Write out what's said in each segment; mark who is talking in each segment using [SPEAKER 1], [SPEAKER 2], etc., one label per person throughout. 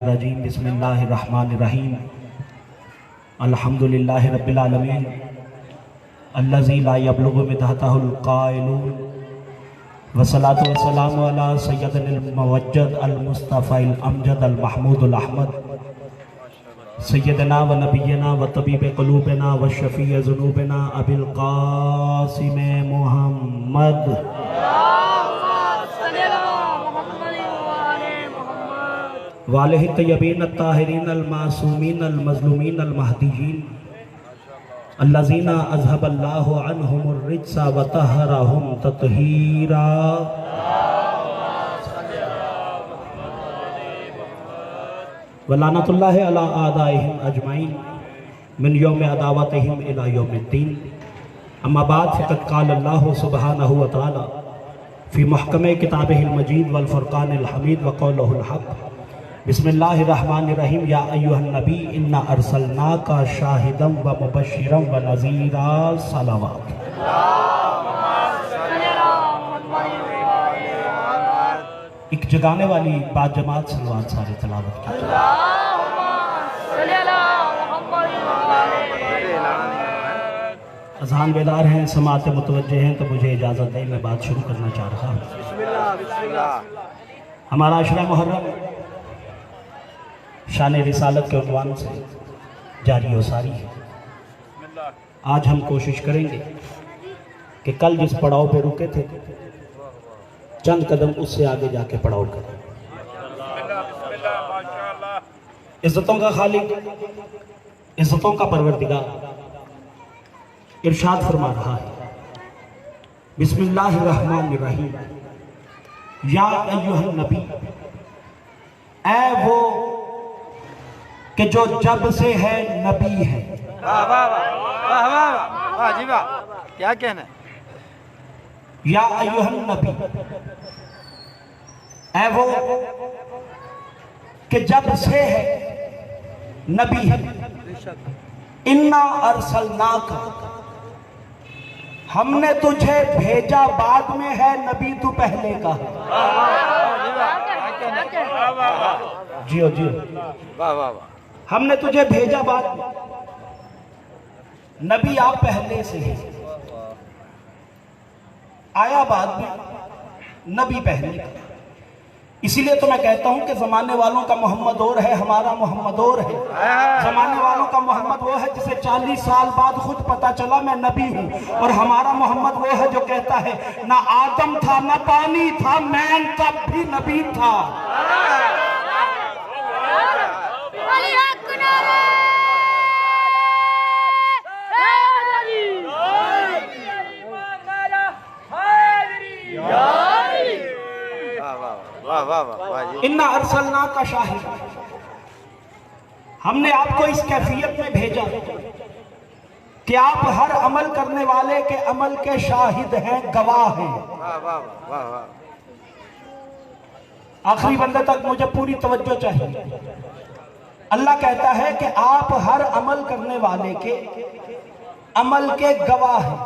[SPEAKER 1] रजीम बिस्मिल्लाहिर्रहमानिर्रहीम अल्हम्दुलिल्लाहि रब्बिल आलमीन अल्लज़ी ला यब्लुगु मिदहतहुल क़ाइलून वस्सलातु वस्सलामु अला सय्यदिल मुवज्जद अल मुस्तफ़ाइल अमजद अल महमूदुल अहमद सय्यदना व नबियना व तबीब क़ुलूबिना व शफ़ी ज़ुनूबिना अबिल क़ासिम मुहम्मद वालिहि तय्यबीन अत्ताहिरीन अल-मासूमीन अल-मज़लूमीन अल-महदीयीन अल्लज़ीना अज़हबल्लाहु अन्हुमुर रिज्सा व तहहरहुम तत्हीरा। व लानतुल्लाहि अला आदाइहिम अजमाइन मिन यौम अदावतिहिम इला यौमिद्दीन। अम्मा बाद फ़क़द क़ाल अल्लाहु सुब्हानहु व तआला फ़ी मुहकमे किताबिहिल मजीद वल फ़ुरक़ानिल हमीद व क़ौलुहुल हक़। बिस्मिल्लाहिर्रहमानिर्रहीम या अय्युहन नबी इन्ना अरसलनाका शाहिदम व मुबश्शिरम व नज़ीरा सलावत। एक जगाने वाली बात जमात सलवात सारे तलावत की। अज़ान बेदार हैं, समात मुतवज्जे हैं, तो मुझे इजाज़त दें, मैं बात शुरू करना चाह रहा हूँ। हमारा अशरा मुहर्रम शान रिसालत के उन्वान से जारी व सारी है। आज हम कोशिश करेंगे कि कल जिस पड़ाव पे रुके थे चंद कदम उससे आगे जाके पड़ाव करें। इज्जतों का खालिक, इज्जतों का परवरदिगार इरशाद फरमा रहा है, बिस्मिल्लाहिर्रहमानिर्रहीम या अय्युहन नबी, ऐ वो कि जो जब से है नबी है।
[SPEAKER 2] वाह वाह वाह वाह वाह जी वाह, क्या कहना है।
[SPEAKER 1] या अय्युहन नबी, ऐ वो कि जब से है नबी है। इन्ना अरसलनाका, हमने तुझे भेजा बाद में है, नबी तू पहले का है। जियो जियो,
[SPEAKER 2] वाह वाह वाह।
[SPEAKER 1] हमने तुझे भेजा बाद में, नबी आप पहले से ही, आया बाद में, नबी पहले का। इसीलिए तो मैं कहता हूं कि जमाने वालों का मोहम्मद और है, हमारा मोहम्मद और है। जमाने वालों का मोहम्मद वो है जिसे 40 साल बाद खुद पता चला मैं नबी हूं, और हमारा मोहम्मद वो है जो कहता है ना आदम था ना पानी था, मैं तब भी नबी था। इन्ना अरसलना का शाहिद, हमने आपको इस कैफियत में भेजा कि आप हर अमल करने वाले के अमल के शाहिद हैं, गवाह हैं। आखिरी बंदे तक मुझे पूरी तवज्जो चाहिए। अल्लाह कहता है कि आप हर अमल करने वाले के अमल के गवाह हैं।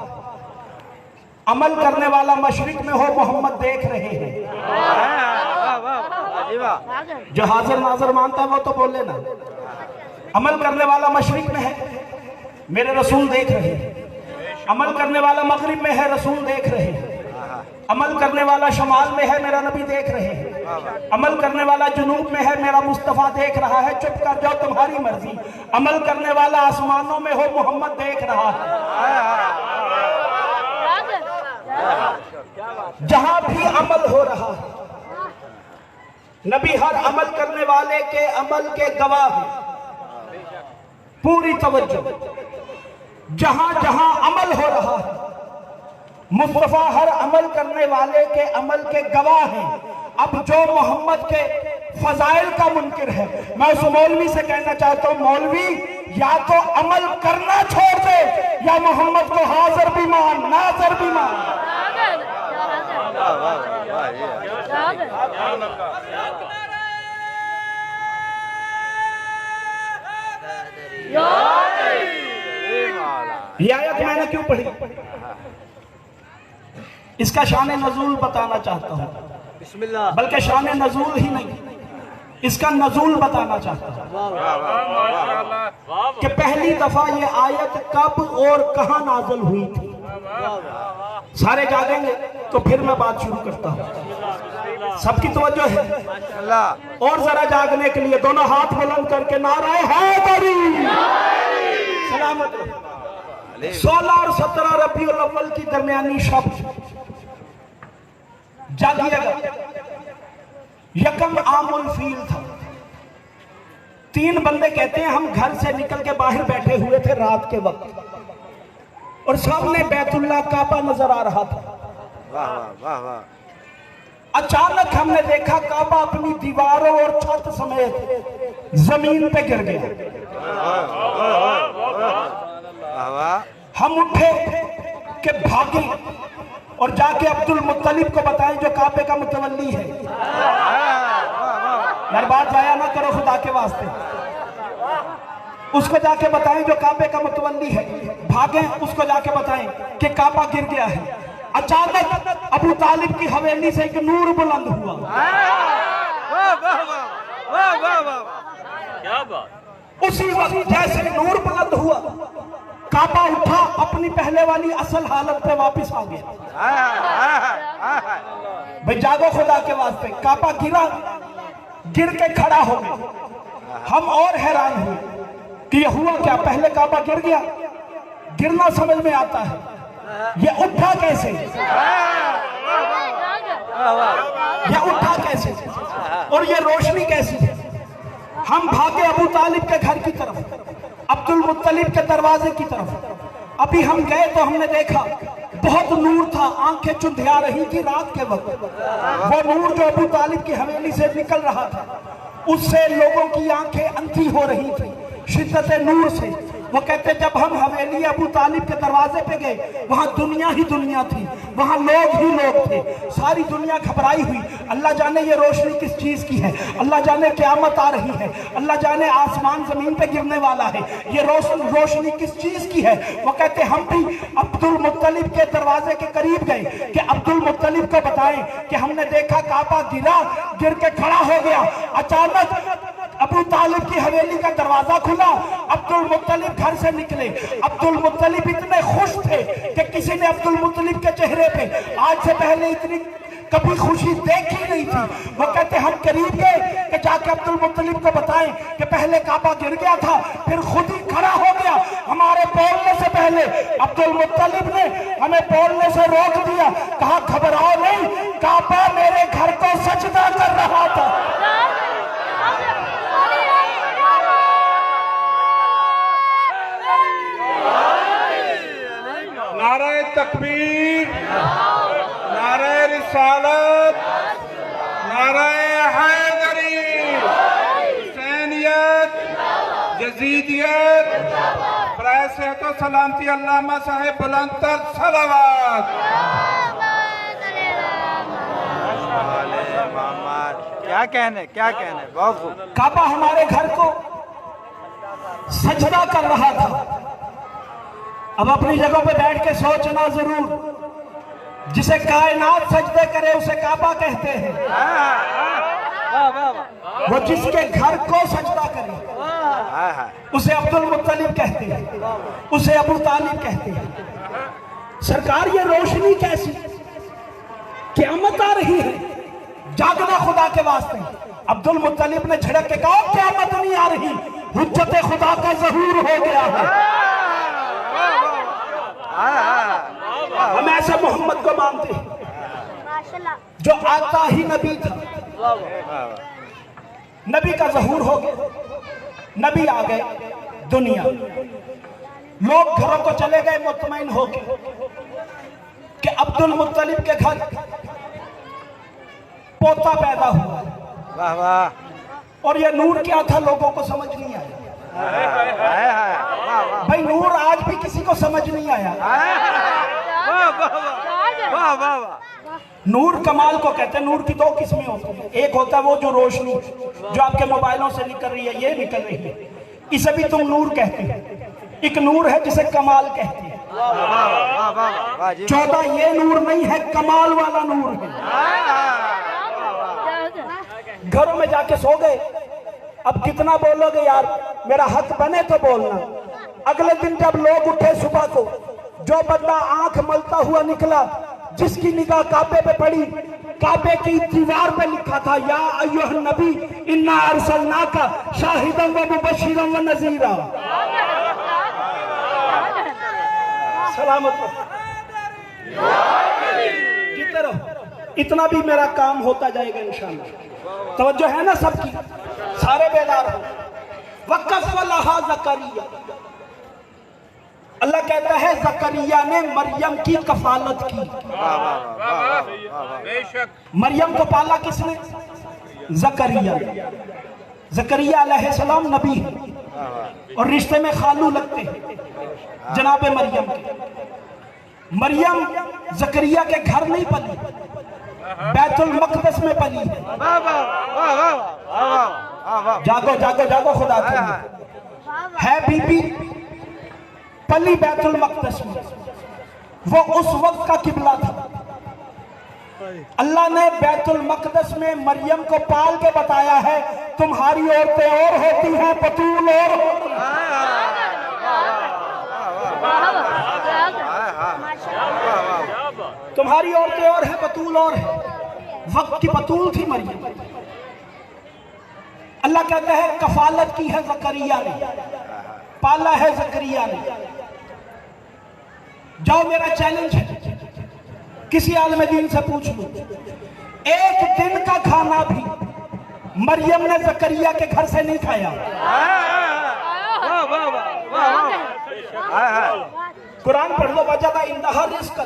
[SPEAKER 1] अमल करने वाला मशरिक में हो, मोहम्मद देख रहे हैं। जो हाजिर नाजर मानता है वो तो बोले ना। अमल करने वाला मशरिक में है, मेरे रसूल देख रहे हैं। अमल करने वाला मगरिब में है, रसूल देख रहे हैं। अमल करने वाला शमाल में है, मेरा नबी देख रहे हैं। अमल करने वाला जुनूब में है, मेरा मुस्तफ़ा देख रहा है। चुप कर जाओ, तुम्हारी मर्जी। अमल करने वाला आसमानों में हो, मोहम्मद देख रहा है। जहां भी अमल हो रहा है, नबी हर अमल करने वाले के अमल के गवाह हैं। पूरी तवज्जो, जहां जहां अमल हो रहा है, मुस्तफा हर अमल करने वाले के अमल के गवाह हैं। अब जो मोहम्मद के फजाइल का मुनकिर है, मैं उस मौलवी से कहना चाहता हूं, मौलवी या तो अमल करना छोड़ दे, या मोहम्मद को हाजिर भी मान, नाज़िर भी मान। ये आयत मैंने क्यों पढ़ी, इसका शान नज़ूल बताना चाहता हूं।
[SPEAKER 2] बिस्मिल्लाह।
[SPEAKER 1] बल्कि शान नज़ूल ही नहीं, इसका नजूल बताना चाहता हूं कि पहली दफा ये आयत कब और कहां नाज़िल हुई थी। सारे जागेंगे तो फिर मैं बात शुरू करता हूं। सबकी तवज्जो है और जरा जागने के लिए दोनों हाथ बुलंद करके नारा हैदरी सलामत। 16 और 17 रबीउल अव्वल की दरमियानी शब जागिएगा। यकम आमुल फील था। 3 बंदे कहते हैं हम घर से निकल के बाहर बैठे हुए थे रात के वक्त और सामने बैतुल्लाह काबा नजर आ रहा था।
[SPEAKER 2] वाह वाह वाह।
[SPEAKER 1] अचानक हमने देखा काबा अपनी दीवारों और छत समेत जमीन पे गिर गया। हम उठे कि भागे और जाके अब्दुल मुत्तलिब को बताएं जो काबे का मुतवल्ली है। यार बात जाया ना करो खुदा के वास्ते। उसको जाके बताएं जो काबे का मुतवल्ली है। भागे उसको जाके बताएं कि काबा गिर गया है। अचानक अबू तालिब की हवेली से एक नूर बुलंद हुआ।
[SPEAKER 3] क्या बात।
[SPEAKER 1] उसी वक्त जैसे नूर बुलंद हुआ काबा उठा, अपनी पहले वाली असल हालत पे वापस आ गया। भाई जागो खुदा के वास्ते। काबा गिरा, गिर के खड़ा हो गया। हम और हैरान हुए कि ये हुआ क्या। पहले काबा गिर गया, गिरना समझ में आता है, ये उठा कैसे, ये उठा कैसे और ये रोशनी कैसी है। हम भागे अबू तालिब के घर की तरफ, अब्दुल मुत्तलिब के दरवाजे की तरफ। अभी हम गए तो हमने देखा बहुत नूर था, आंखें चुंधिया रही थी रात के वक्त। वो नूर जो अबू तालिब की हवेली से निकल रहा था उससे लोगों की आंखें अंधी हो रही थी शिद्दत नूर से। वो कहते जब हम हवेली अबू तालिब के दरवाजे पे गए वहां दुनिया ही दुनिया थी, वहां लोग ही लोग थे। सारी दुनिया घबराई हुई। अल्लाह जाने ये रोशनी किस चीज की है, अल्लाह जाने क़यामत आ रही है, अल्लाह जाने आसमान जमीन पे गिरने वाला है, ये रोशनी किस चीज की है। वो कहते हम भी अब्दुल मुत्तलिब के दरवाजे के करीब गए कि अब्दुल मुत्तलिब को बताएं कि हमने देखा काबा गिरा, गिर के खड़ा हो गया। अचानक अबू तालिब की हवेली का दरवाजा खुला, अब्दुल मुत्तलिब घर से निकले। अब्दुल मुत्तलिब इतने खुश थे कि किसी ने अब्दुल मुत्तलिब के चेहरे पे आज से पहले इतनी कभी खुशी देखी नहीं थी। वो कहते हम करीब गए कि जाके अब्दुल मुत्तलिब को बताएं कि पहले काबा गिर गया था फिर खुद ही खड़ा हो गया। हमारे बोलने से पहले अब्दुल मुत्तलिब ने हमें बोलने से रोक दिया, कहा घबराओ नहीं, काबा मेरे घर को सजदा कर रहा था।
[SPEAKER 4] नारे तकबीर, नारे रिसालत, नारे हैदरी, हुसैनियत, यजीदियत, बराए सेहत व सलामती अल्लामा साहेब बुलंदतर सलावत।
[SPEAKER 2] क्या कहने बहुत खूब।
[SPEAKER 1] काबा हमारे घर को सजदा कर रहा था। अब अपनी जगह पे बैठ के सोचना जरूर, जिसे कायनात सजदे करे उसे काबा कहते हैं। वो जिसके घर को सजदा करे उसे अब्दुल मुत्तलिब कहते हैं, उसे अबू तालिब कहते हैं। सरकार ये रोशनी कैसी, क़यामत आ रही है, जागना खुदा के वास्ते। अब्दुल मुत्तलिब ने झड़क के कहा क़यामत नहीं आ रही, हुज्जत खुदा का ज़हूर हो गया है। हम ऐसे मोहम्मद को मानते हैं जो आता ही नबी था। नबी का ज़हूर हो गया, नबी आ गए दुनिया, लोग घरों को चले गए मुतमईन होके कि अब्दुल मुत्तलिब के घर पोता पैदा हुआ।
[SPEAKER 2] वाह वाह।
[SPEAKER 1] और ये नूर क्या था लोगों को समझ नहीं आया। भाई नूर आज भी किसी को समझ नहीं आया। नूर कमाल को कहते हैं। नूर की 2 किस्में होती हैं, एक होता है वो जो रोशनी जो आपके मोबाइलों से निकल रही है, ये निकल रही है, इसे भी तुम नूर कहते हो। एक नूर है जिसे कमाल कहते हैं। 14 ये नूर नहीं है, कमाल वाला नूर है। घरों में जाके सो गए। अब कितना बोलोगे यार, मेरा हक बने तो बोलना। अगले दिन जब लोग उठे सुबह को, जो बंदा आंख मलता हुआ निकला, जिसकी निगाह काबे पे पड़ी, काबे की दीवार पे लिखा था या अय्युहन नबी इन्ना अरसलनाका शाहिदन व मुबश्शिरन व नज़ीरा। सलामत रहो, जीते रहो, इतना भी मेरा काम होता जाएगा इंशाअल्लाह। तवज्जो है ना सबकी, सारे बेदार हो। वक़फ़लहा ज़करिया, अल्लाह कहता है ज़करिया ने मरियम की कफालत की। मरियम को पाला किसने? ज़करिया। ज़करिया अलैहिस्सलाम नबी है और रिश्ते में खालू लगते हैं जनाबे मरियम के। मरियम ज़करिया के घर नहीं पली, बैतुल मक़दस में पली है। जागो जागो जागो, खुदा के लिए है बीबी, पली बैतुल मक़दस में। वो उस वक्त का किबला था। अल्लाह ने बैतुल मक़दस में मरियम को पाल के बताया है, तुम्हारी औरतें और होती हैं, बतूल और होती हैं। तुम्हारी औरतें और है, बतूल और है। वक्त की बतूल थी मरियम। अल्लाह कहता है कफालत की है ज़करिया ने, पाला है ज़करिया ने। जाओ, मेरा चैलेंज है, किसी आलिम दीन से पूछ लो, एक दिन का खाना भी मरियम ने ज़करिया के घर से नहीं खाया। कुरान पढ़ लो, वजदा इंदहा रिज़्क़।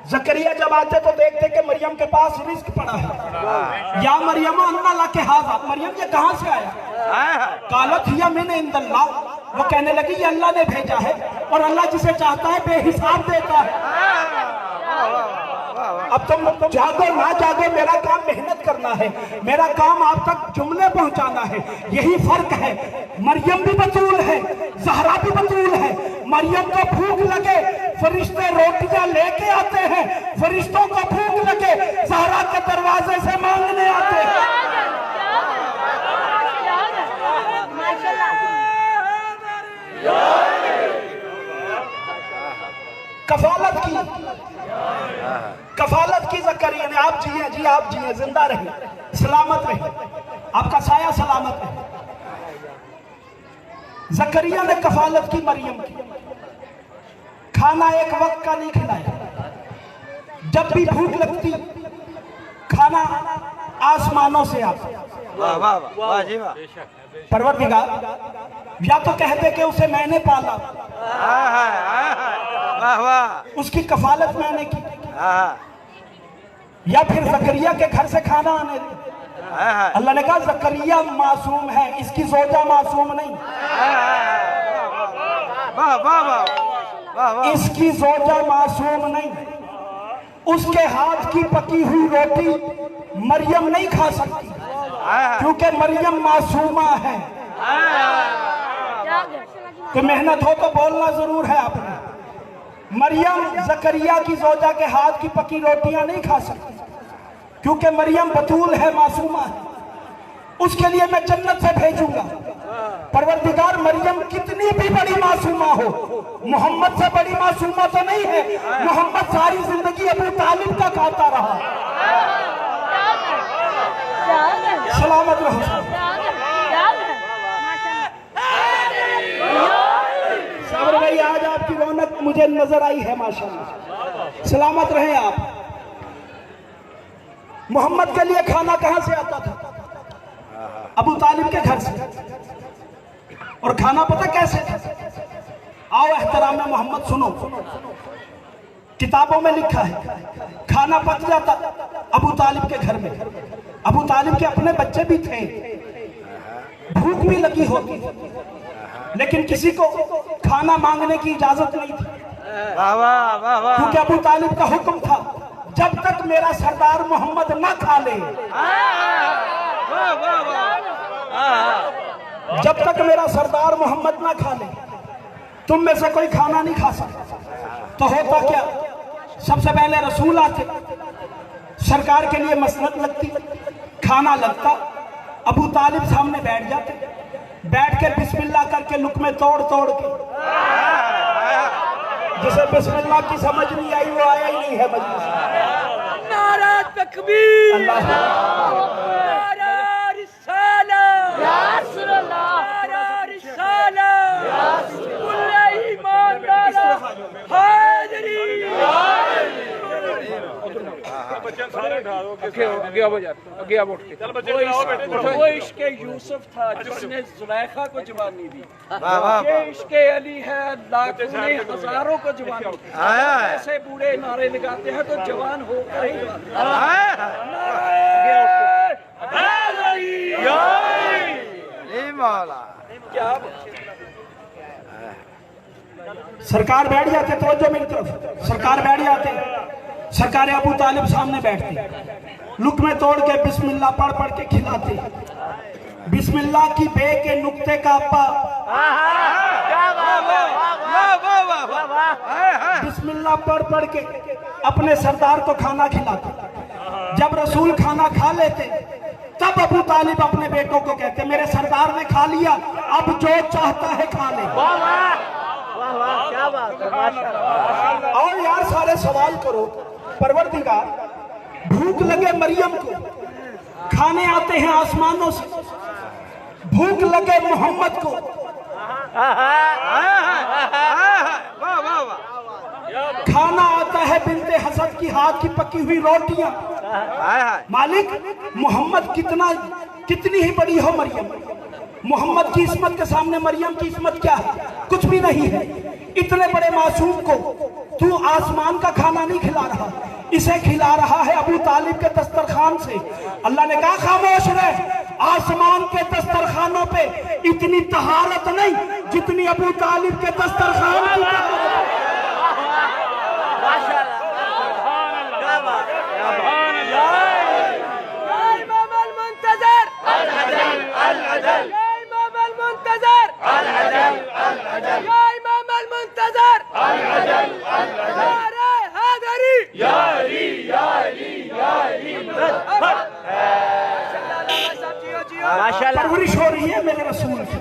[SPEAKER 1] ज़करिया जब आते तो देखते कि मरियम के पास रिस्क पड़ा है। या मरियम अन्ना लके हाज़ा, मरियम ये कहां से आया? कालत हिया मिन इंदल्लाह, वो कहने लगी ये अल्लाह ने भेजा है और अल्लाह जिसे चाहता है बेहिसाब देता है। अब तुम जागो ना जागो, मेरा काम मेहनत करना है, मेरा काम आप तक जुमले पहुंचाना है। यही फर्क है, मरियम भी बतूल है, ज़हरा भी बतूल है। मरियम को भूख लगे, फरिश्ते रोटियां लेके आते हैं, फरिश्तों को भूख लगे, ज़हरा के दरवाजे से मांगने आते हैं। कफालत की, कफालत की ज़करिया ने। आप जिए जी, आप जिए, जिंदा रहे, सलामत रहे, आपका साया सलामत है। ज़करिया ने कफालत की मरियम की। खाना एक वक्त का नहीं खिलाया, जब भी भूख लगती खाना आसमानों से आता। परवरदिगार या तो कहते कि उसे मैंने पाला, उसकी कफालत मैंने की, या फिर ज़करिया के घर से खाना आने दे। अल्लाह ने कहा ज़करिया मासूम है, इसकी ज़ौजा मासूम नहीं। इसकी ज़ौजा मासूम नहीं। उसके हाथ की पकी हुई रोटी मरियम नहीं खा सकती, क्योंकि मरियम मासूमा है। तो मेहनत हो तो बोलना जरूर है आपने। मरियम ज़करिया की ज़ौजा के हाथ की पकी रोटियां नहीं खा सकती, क्योंकि मरियम बतूल है, मासूमा है। उसके लिए मैं जन्नत से भेजूंगा। परवरदिगार मरियम कितनी भी बड़ी मासूमा हो, मोहम्मद से बड़ी मासूमा तो नहीं है। मोहम्मद सारी जिंदगी अबू तालिब का खाता रहा। सलामत रहो। साबर भाई, आज आपकी रौनक मुझे नजर आई है माशाल्लाह। सलामत रहे आप। मोहम्मद के लिए खाना कहां से आता था? अबू तालिब के घर से। और खाना पता कैसे था? आओ एहतराम में मोहम्मद सुनो, किताबों में लिखा है खाना पच जाता अबू तालिब के घर में। अबू तालिब के अपने बच्चे भी थे, भूख भी लगी होती, लेकिन किसी को खाना मांगने की इजाजत नहीं थी, क्योंकि अबू तालिब का हुक्म था जब तक मेरा सरदार मोहम्मद ना खा ले, जब तक मेरा सरदार मोहम्मद ना खा ले, तुम में से कोई खाना नहीं खा सकता। तो होता क्या, सबसे पहले रसूल आते, सरकार के लिए मसनद लगती, खाना लगता, अबू तालिब सामने बैठ जाते, बैठ के बिस्मिल्लाह करके लुकमे तोड़ तोड़ के, जिसे बिस्मिल्लाह की समझ नहीं आई वो आया ही नहीं है मजलिस में।
[SPEAKER 3] नारा तकबीर,
[SPEAKER 1] अल्लाह
[SPEAKER 3] नारा रिसालत, या रसूल अल्लाह, नारा रिसालत, या रसूल अल्लाह, कुल ईमान वाला हाज़री। वो इश्क़े यूसुफ था जिसने जुलेखा को जवानी दी, ये इश्क़े अली है लाखों ने हजारों को जवानी दी। ऐसे बूढ़े नारे लगाते हैं तो जवान होकर ही क्या
[SPEAKER 1] सरकार बैठ जाते, तवज्जो मेरी तरफ, सरकार बैठ जाते, सरकार अबू तालिब सामने बैठते, लुकमे तोड़ के बिस्मिल्लाह पढ़ पढ़ के खिलाते, बिस्मिल्लाह की बे के नुक्ते का अब्बा, बिस्मिल्लाह पढ़ पढ़ के अपने सरदार को खाना खिलाते। जब रसूल खाना खा लेते तब अबू तालिब अपने बेटों को कहते, मेरे सरदार ने खा लिया, अब जो चाहता है खा ले।
[SPEAKER 3] क्या बात है, माशाअल्लाह।
[SPEAKER 1] और यार सारे सवाल करो, परवरदिगार भूख लगे मरियम को, खाने आते हैं आसमानों से, भूख लगे मोहम्मद को, खाना आता है बिनते हसद की हाथ की पकी हुई रोटियां। मालिक मोहम्मद कितनी ही बड़ी हो मरियम, मोहम्मद की इस्मत के सामने मरियम की इस्मत क्या है? कुछ भी नहीं है। इतने बड़े मासूम को तू आसमान का खाना नहीं खिला रहा, इसे खिला रहा है अबू तालिब के दस्तरखान से। अल्लाह ने कहा खामोश रहे, आसमान के दस्तरखानों पे इतनी तहारत नहीं जितनी अबू तालिब के दस्तरखान की तहारत। परवरिश हो रही है मेरे रसूल की,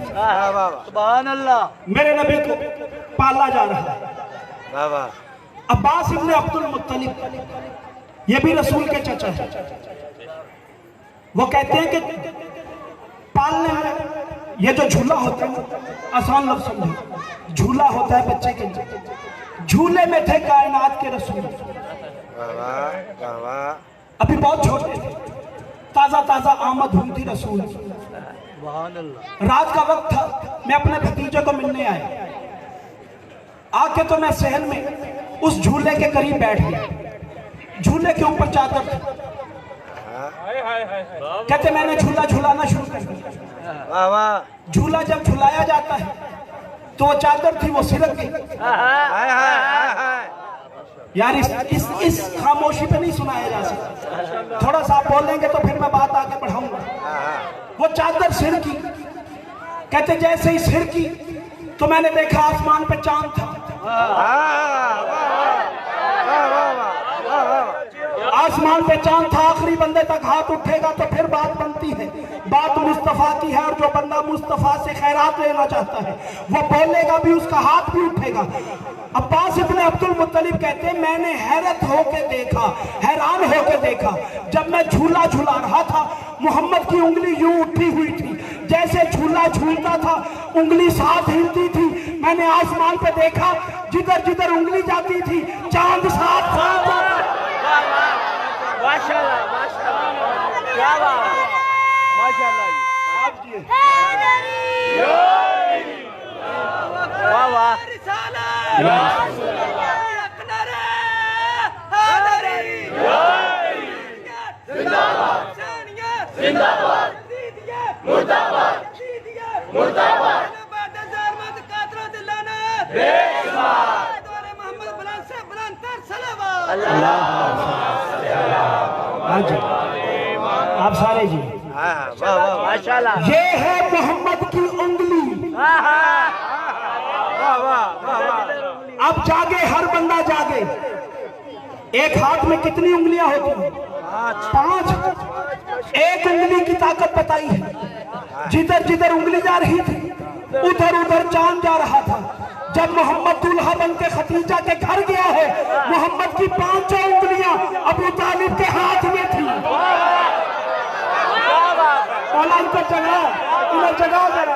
[SPEAKER 3] सुभान अल्लाह।
[SPEAKER 1] मेरे नबी को पाला जा रहा है। अब्बास इब्ने अब्दुल मुत्तलिब ये भी रसूल के चचा है। वो कहते हैं कि पालने में ये जो झूला होता है, आसान लफ्ज़ समझो, झूला होता है बच्चे के, झूले में थे कायनात के रसूल। अभी बहुत छोटे थे, ताजा ताजा आमद हुई थी रसूल। रात का वक्त था, मैं अपने भतीजे को मिलने आया, आके तो मैं सहन में उस झूले के करीब बैठ गया। झूले के ऊपर चादर थी। कहते मैंने झूला झूलाना शुरू कर दिया। झूला जब झुलाया जाता है तो वो चादर थी वो सिरक गई। यार इस खामोशी पे नहीं सुनाया जा सकता, थोड़ा सा आप बोलेंगे तो फिर मैं बात आगे बढ़ाऊंगा। वो चादर सिर की, कहते जैसे ही सिर की तो मैंने देखा आसमान पे चांद था। आसमान पे चांद था, आखिरी बंदे तक हाथ उठेगा तो फिर बात बनती है। बात मुस्तफा की है, और जो बंदा मुस्तफा से खैरात लेना चाहता है वो बोलेगा भी, उसका हाथ भी उठेगा। अब्बास इब्ने अब्दुल मुत्तलिब कहते हैं मैंने हैरत होके देखा, हैरान होके देखा, जब मैं झूला झूला रहा था मोहम्मद की उंगली यूं उठी हुई थी, जैसे झूला झूलता था उंगली साथ हिलती थी। मैंने आसमान पे देखा, जिधर जिधर उंगली जाती थी चांद साथ साथ जाता।
[SPEAKER 3] माशाअल्लाह, माशाअल्लाह, क्या बात है, माशाअल्लाह जी। वाह वाह,
[SPEAKER 1] आप सारे जी
[SPEAKER 3] माशाअल्लाह।
[SPEAKER 1] ये है मोहम्मद की उंगली। अब जागे हर बंदा जागे। एक हाथ में कितनी उंगलियां होती हैं? 5 एक उंगली की ताकत बताई है। जिधर जिधर उंगली जा रही थी उधर उधर चांद जा रहा था। जब मोहम्मद दूल्हा बनके खतीजा के घर गया है, मोहम्मद की 5 उंगलियां अबू तालिब के हाथ में थी। इधर जगह जरा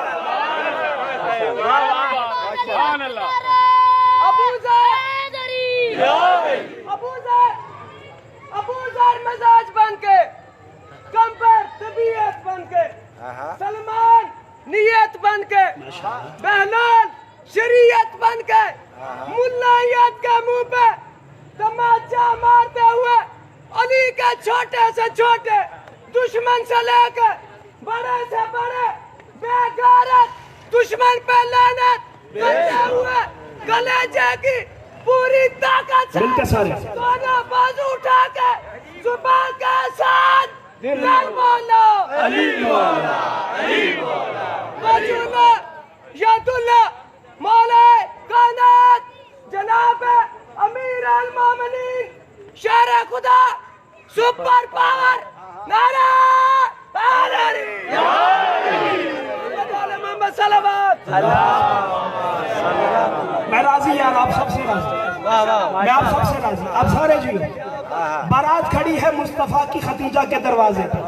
[SPEAKER 5] अबू ज़र मजाज बन के, कंपर तबीयत बन के, सलमान नियत बन के, बहलाल शरीयत बन के, मुल्लायत के मुंह पे तमाचा मारते हुए अली के छोटे से छोटे दुश्मन से लेकर बड़े से बड़े बेगारत दुश्मन पे लानत करते हुए कलेजे की पूरी ताकत से दोनों बाजू उठा के जुबान के साथ दिल बोलो अली मौला, अली मौला, मौजूदा यादुल्ला मौला कायनात जनाब अमीर अल मोमिनीन शेर खुदा सुपर पावर नारा
[SPEAKER 1] मैं राजी यार, आप सबसे राजी, मैं आप सबसे राजी, आप सारे जी। बारात खड़ी है मुस्तफा की खतीजा के दरवाजे पे,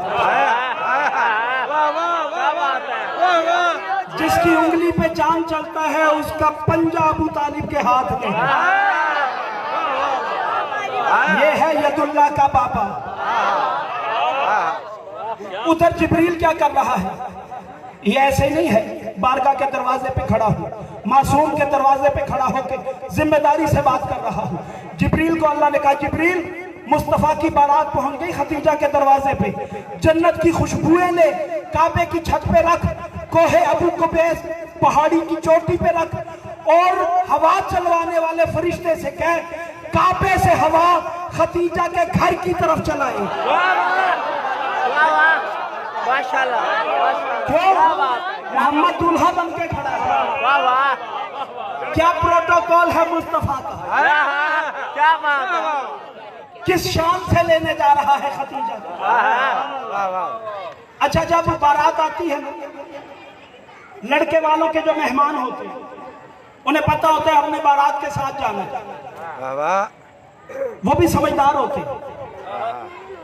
[SPEAKER 1] जिसकी उंगली पे चांद चलता है उसका पंजा अबू तालिब के हाथ में है। ये है यदुल्ला का पापा। उधर जिब्रील क्या कर रहा है? ये ऐसे नहीं है बारगाह के दरवाजे पे खड़ा हूँ, मासूम के दरवाजे पे खड़ा होकर जिम्मेदारी से बात कर रहा हूँ। जिब्रील को अल्लाह ने कहा, जिब्रील मुस्तफा की बारात पहुंच गई खतीजा के दरवाजे पे, जन्नत की खुशबुएं ले काबे की छत पे रख, कोहे अबू कुबैस पहाड़ी की चोटी पे रख, और हवा चलवाने वाले फरिश्ते से कह काबे से हवा खतीजा के घर की तरफ चलाए। क्यों? मोहम्मद दूल्हा बन के खड़ा है। क्या प्रोटोकॉल है मुस्तफा का?
[SPEAKER 2] क्या बात है?
[SPEAKER 1] किस शान से लेने जा रहा है खतीजा? अच्छा, जब बारात आती है, लड़के वालों के जो मेहमान होते हैं उन्हें पता होता है हमने बारात के साथ जाना है, वो भी समझदार होते हैं,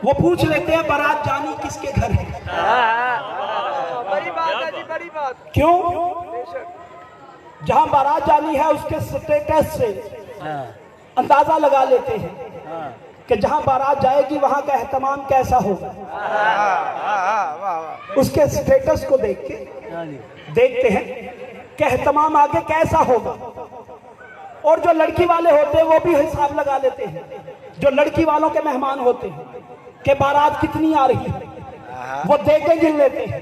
[SPEAKER 1] वो पूछ लेते हैं बारात जानी किसके घर है।
[SPEAKER 5] बड़ी बात है जी, बड़ी बात।
[SPEAKER 1] क्यों? जहां बारात जानी है उसके स्टेटस से अंदाजा लगा लेते हैं कि जहां बारात जाएगी वहां का एहतमाम कैसा होगा। उसके स्टेटस को देख के देखते हैं कि एहतमाम आगे कैसा होगा। और जो लड़की वाले होते हैं वो भी हिसाब लगा लेते हैं, जो लड़की वालों के मेहमान होते हैं कि बारात कितनी आ रही है, वो देख के गिन लेते हैं।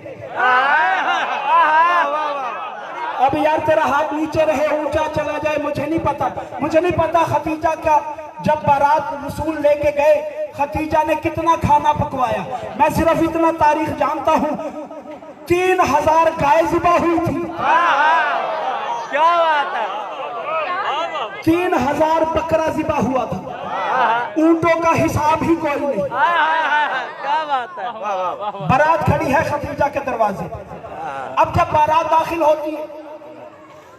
[SPEAKER 1] अब यार तेरा हाथ नीचे रहे ऊंचा चला जाए मुझे नहीं पता खतीजा का जब बारात रसूल लेके गए खतीजा ने कितना खाना पकवाया। मैं सिर्फ इतना तारीख जानता हूँ, 3000 गाय ज़िबा हुई थी।
[SPEAKER 2] क्या बात है?
[SPEAKER 1] 3000 बकरा ज़िबा हुआ था, ऊंटों का हिसाब ही कोई नहीं।
[SPEAKER 2] क्या बात है?
[SPEAKER 1] बारात खड़ी है खतीजा के दरवाजे। अब जब बारात दाखिल होती है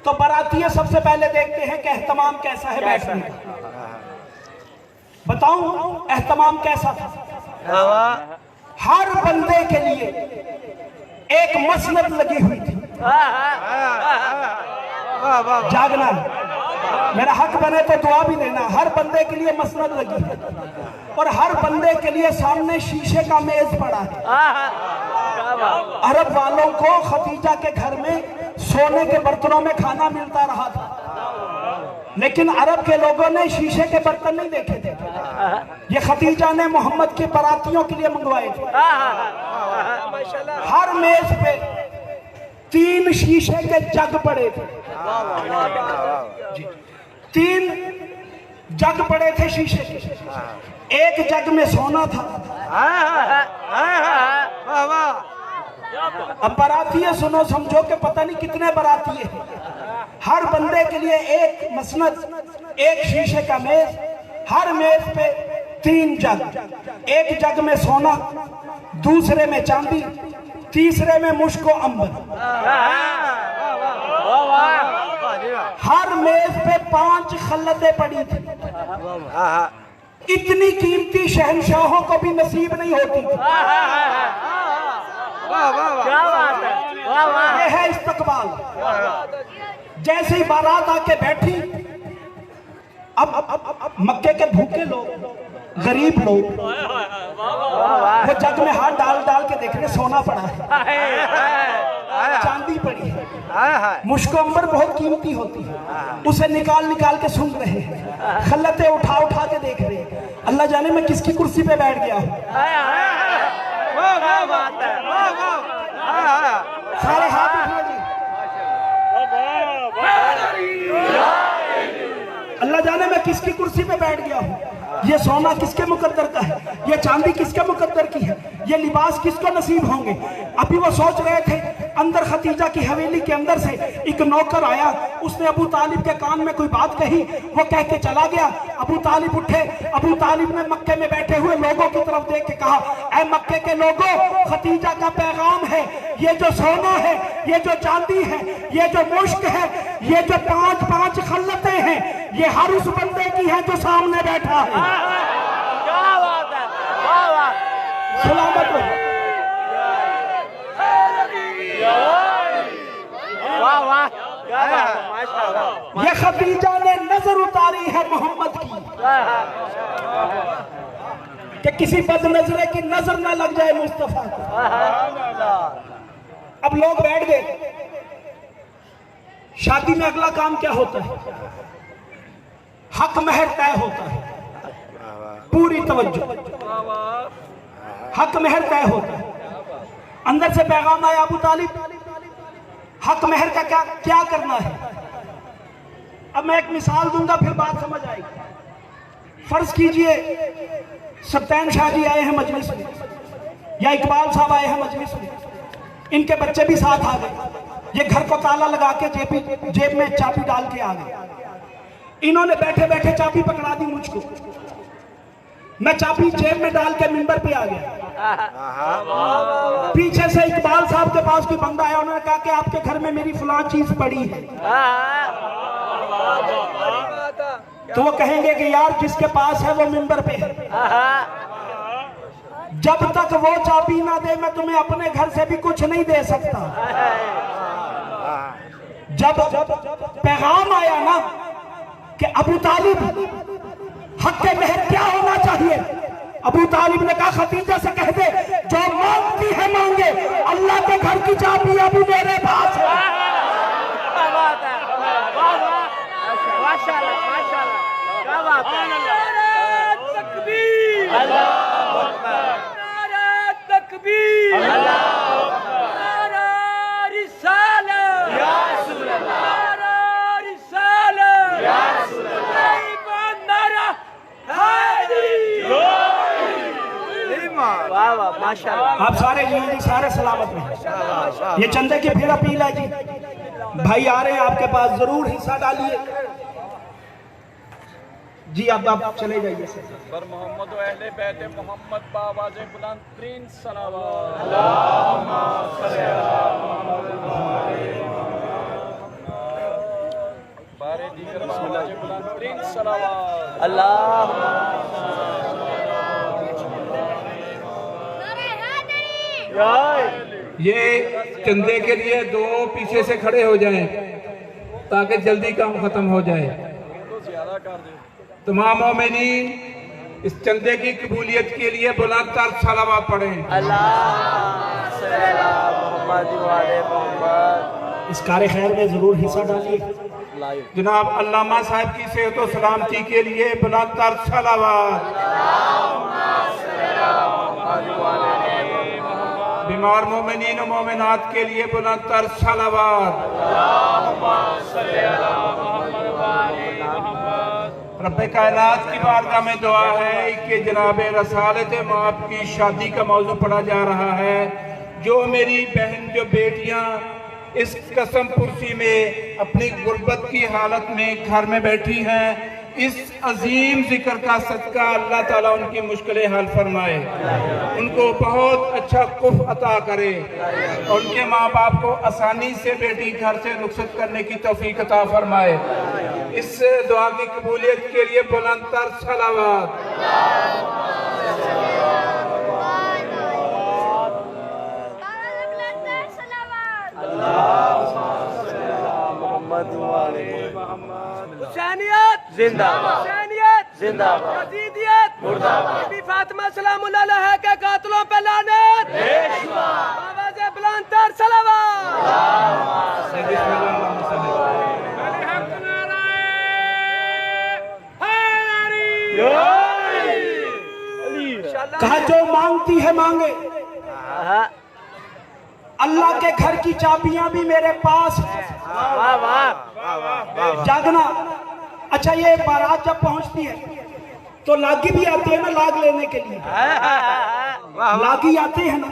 [SPEAKER 1] तो बाराती सबसे पहले देखते हैं कि एहतमाम कैसा है बैठने का। बताऊं एहतमाम कैसा था? हर बंदे के लिए एक मसनद लगी हुई थी। जागना, मेरा हक बने तो दुआ भी देना। हर बंदे के लिए मसनद लगी है और हर बंदे के लिए सामने शीशे का मेज पड़ा है। अरब वालों को खतीजा के घर में सोने के बर्तनों में खाना मिलता रहा था, लेकिन अरब के लोगों ने शीशे के बर्तन नहीं देखे थे। ये खतीजा ने मोहम्मद के बारातियों के लिए मंगवाए थे। हर मेज पे 3 शीशे के जग पड़े थे। 3 जग पड़े थे शीशे के। एक जग में सोना था। अब बाराती सुनो समझो कि पता नहीं कितने बाराती हैं। हर बंदे के लिए एक मसनद, एक शीशे का मेज, हर मेज पे 3 जग, एक जग में सोना, दूसरे में चांदी, तीसरे में मुश्क व अंबर। हर मेज पे 5 खल्लतें पड़ी थी। इतनी कीमती शहंशाहों को भी नसीब नहीं होती थी। ये है इस्तकबाल। जैसे ही बारात आके बैठी, अब मक्के के भूखे लोग, गरीब लोग, वो जग में हाथ डाल डाल के देख रहे, सोना पड़ा है, चांदी पड़ी है, मुश्क अंबर बहुत कीमती होती है, उसे निकाल निकाल के सुन रहे हैं, खल्लतें उठा उठा के देख रहे हैं। अल्लाह जाने मैं किसकी कुर्सी पे बैठ गया हूँ। सारे हाथ उठाओ जी। अल्लाह जाने मैं किसकी कुर्सी पे बैठ गया हूँ। ये सोना किसके मुकद्दर का है, ये चांदी किसके मुकद्दर की है, ये लिबास किसको नसीब होंगे। अभी वो सोच रहे थे, अंदर खतीजा की हवेली के अंदर से एक नौकर आया, उसने अबू तालिब के कान में कोई बात कही, वो कह के चला गया। अबू तालिब उठे, अबू तालिब ने मक्के में बैठे हुए लोगों की तरफ देख के कहा, ऐ मक्के के लोगों, खतीजा का पैगाम है, ये जो सोना है, ये जो चांदी है, ये जो मुश्क है, ये जो 5-5 खल्लतें हैं, ये हर उस बंदे की है जो सामने बैठा है।
[SPEAKER 5] क्या बात है, क्या बात।
[SPEAKER 1] सलामत हो।
[SPEAKER 5] वाह वाह, क्या बात है, माशाअल्लाह।
[SPEAKER 1] ये खदीजा ने नजर उतारी है मोहम्मद की, कि किसी बदनजरे की नजर ना लग जाए मुस्तफा को। अब लोग बैठ गए। शादी में अगला काम क्या होता है? हक महर तय होता है। पूरी तवज्जो, हक महर तय होता है। अंदर से पैगाम आया, अबू तालिब, हक महर का क्या करना है। अब मैं एक मिसाल दूंगा, फिर बात समझ आएगी। फर्ज कीजिए सत्तैन शाह जी आए हैं मजलिस में, या इकबाल साहब आए हैं मजलिस में, इनके बच्चे भी साथ आ गए। ये घर को ताला लगा के जेब में चाबी डाल के आ गए। इन्होंने बैठे बैठे चाबी पकड़ा दी मुझको। मैं चाबी जेब में डाल के मिंबर पे आ गया। पीछे से इकबाल साहब के पास कोई बंदा आया, उन्होंने कहा कि आपके घर में मेरी फलां चीज पड़ी है। तो वो कहेंगे कि यार जिसके पास है वो मिंबर पे है। जब तक वो चाबी ना दे मैं तुम्हें अपने घर से भी कुछ नहीं दे सकता। जब पैगाम आया ना कि अबू तालिब, हक के महर क्या होना चाहिए, अबू तालिब ने कहा खदीजा से कह दे जो मांगती है मांगे, अल्लाह के घर की चाबी अभी मेरे पास है।
[SPEAKER 5] क्या बात है, वाह वाह, माशाअल्लाह माशाअल्लाह, क्या बात है। नारे तकबीर, अल्लाहू अकबर, नारे तकबीर, अल्लाहू अकबर, नारे रिसालत, या रसूल अल्लाह, नारे रिसालत, या रसूल अल्लाह, नारा हैदरी। वाह वाह, माशाअल्लाह।
[SPEAKER 1] आप सारे जी सारे सलामत में। ये चंदे की फिर अपील है जी, भाई आ रहे हैं आपके पास, जरूर हिस्सा डालिए जी। अब आप चले जाइए।
[SPEAKER 3] पर मोहम्मद व अहले बैत मोहम्मद बावाज़े बुलंद तरीन सलावत। अल्लाहुम्मा सल्ली अला बारे दीगर बावाज़े बुलंद तरीन सलावत।
[SPEAKER 5] अल्लाहुम्मा
[SPEAKER 4] ये चंदे के लिए 2 पीछे से खड़े हो जाएं ताकि जल्दी काम खत्म हो जाए। तमाम मोमिनीन इस चंदे की कबूलियत के लिए बुलंद तर सलावत पढ़ें।
[SPEAKER 1] इस कार्य खैर में जरूर हिस्सा डालिए।
[SPEAKER 4] जनाब अल्लामा साहब की सेहत और सलामती के लिए बुलंद तर सलावत। बीमार मोमिनीन और मोमिनात के लिए बुलंद तर सलावत। रब्बे कायनात की बारगाह में दुआ है कि जनाब रसालत माप की शादी का मौजू पढ़ा जा रहा है। जो मेरी बहन, जो बेटियां इस कसम पुरसी में अपनी गुर्बत की हालत में घर में बैठी हैं, इस अजीम जिक्र का सदका अल्लाह ताला उनकी मुश्किलें हल फरमाए, उनको बहुत अच्छा कुफ अता करे और उनके माँ बाप को आसानी से बेटी घर से रुखसत करने की तौफीक अता फरमाए। इस दुआ की कबूलियत के लिए बुलंदतर सलावत।
[SPEAKER 5] हुसैनियत जिंदाबाद, हुसैनियत जिंदाबाद, यजीदियत मुर्दाबाद, बीबी फातिमा सलामुल्लाह अलैहा के कातिलों पे लानत, आवाज़े बुलंदतर सलावत।
[SPEAKER 1] कहा जो मांगती है मांगे, अल्लाह के घर की चाबियां भी मेरे पास है। जागना। अच्छा, ये बारात जब पहुंचती है तो लागी भी आती है ना, लाग लेने के लिए लागी आते हैं ना।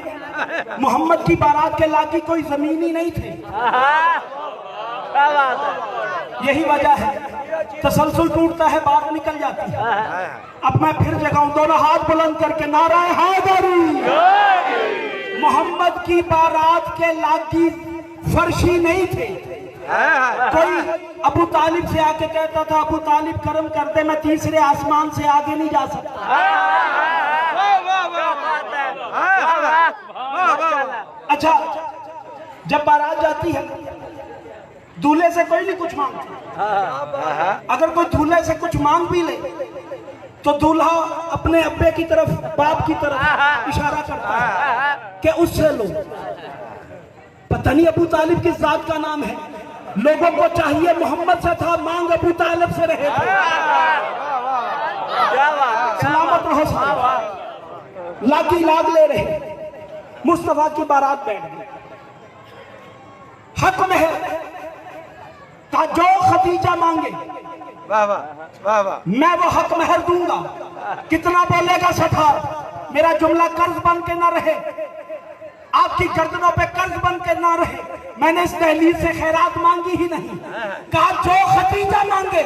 [SPEAKER 1] मोहम्मद की बारात के लागी कोई जमीन ही नहीं थे। यही वजह है, तसलसल टूटता है, बात निकल जाती है। अब मैं फिर जगाऊं, दोनों हाथ बुलंद करके नाराए हैदरी। मोहम्मद की बारात के लागी फर्शी नहीं थे। कोई अबू तालिब से आके कहता था, अबू तालिब करम कर दे, मैं तीसरे आसमान से आगे नहीं जा सकता। अच्छा, जब बारात जाती है दूल्हे से कोई नहीं कुछ मांगता। अगर कोई दूल्हे से कुछ मांग भी ले तो दूल्हा अपने अब्बे की तरफ, बाप की तरफ इशारा करता है कि उससे लो। पता नहीं अबू तालिब किस जात का नाम है, लोगों को चाहिए मोहम्मद से था, मांग अबू तालिब से रहे थे। सलामत रहो साहब। लागी लाग ले रहे, मुस्तफा की बारात बैठ गई। हक में है का जो खदीजा मांगे मैं वो हक महर दूंगा। कितना बोलेगा सठार, मेरा जुमला कर्ज बन के ना रहे, आपकी गर्दनों पे कर्ज बन के ना रहे। मैंने इस दहलीज से खैरात मांगी ही नहीं, कहा जो खदीजा मांगे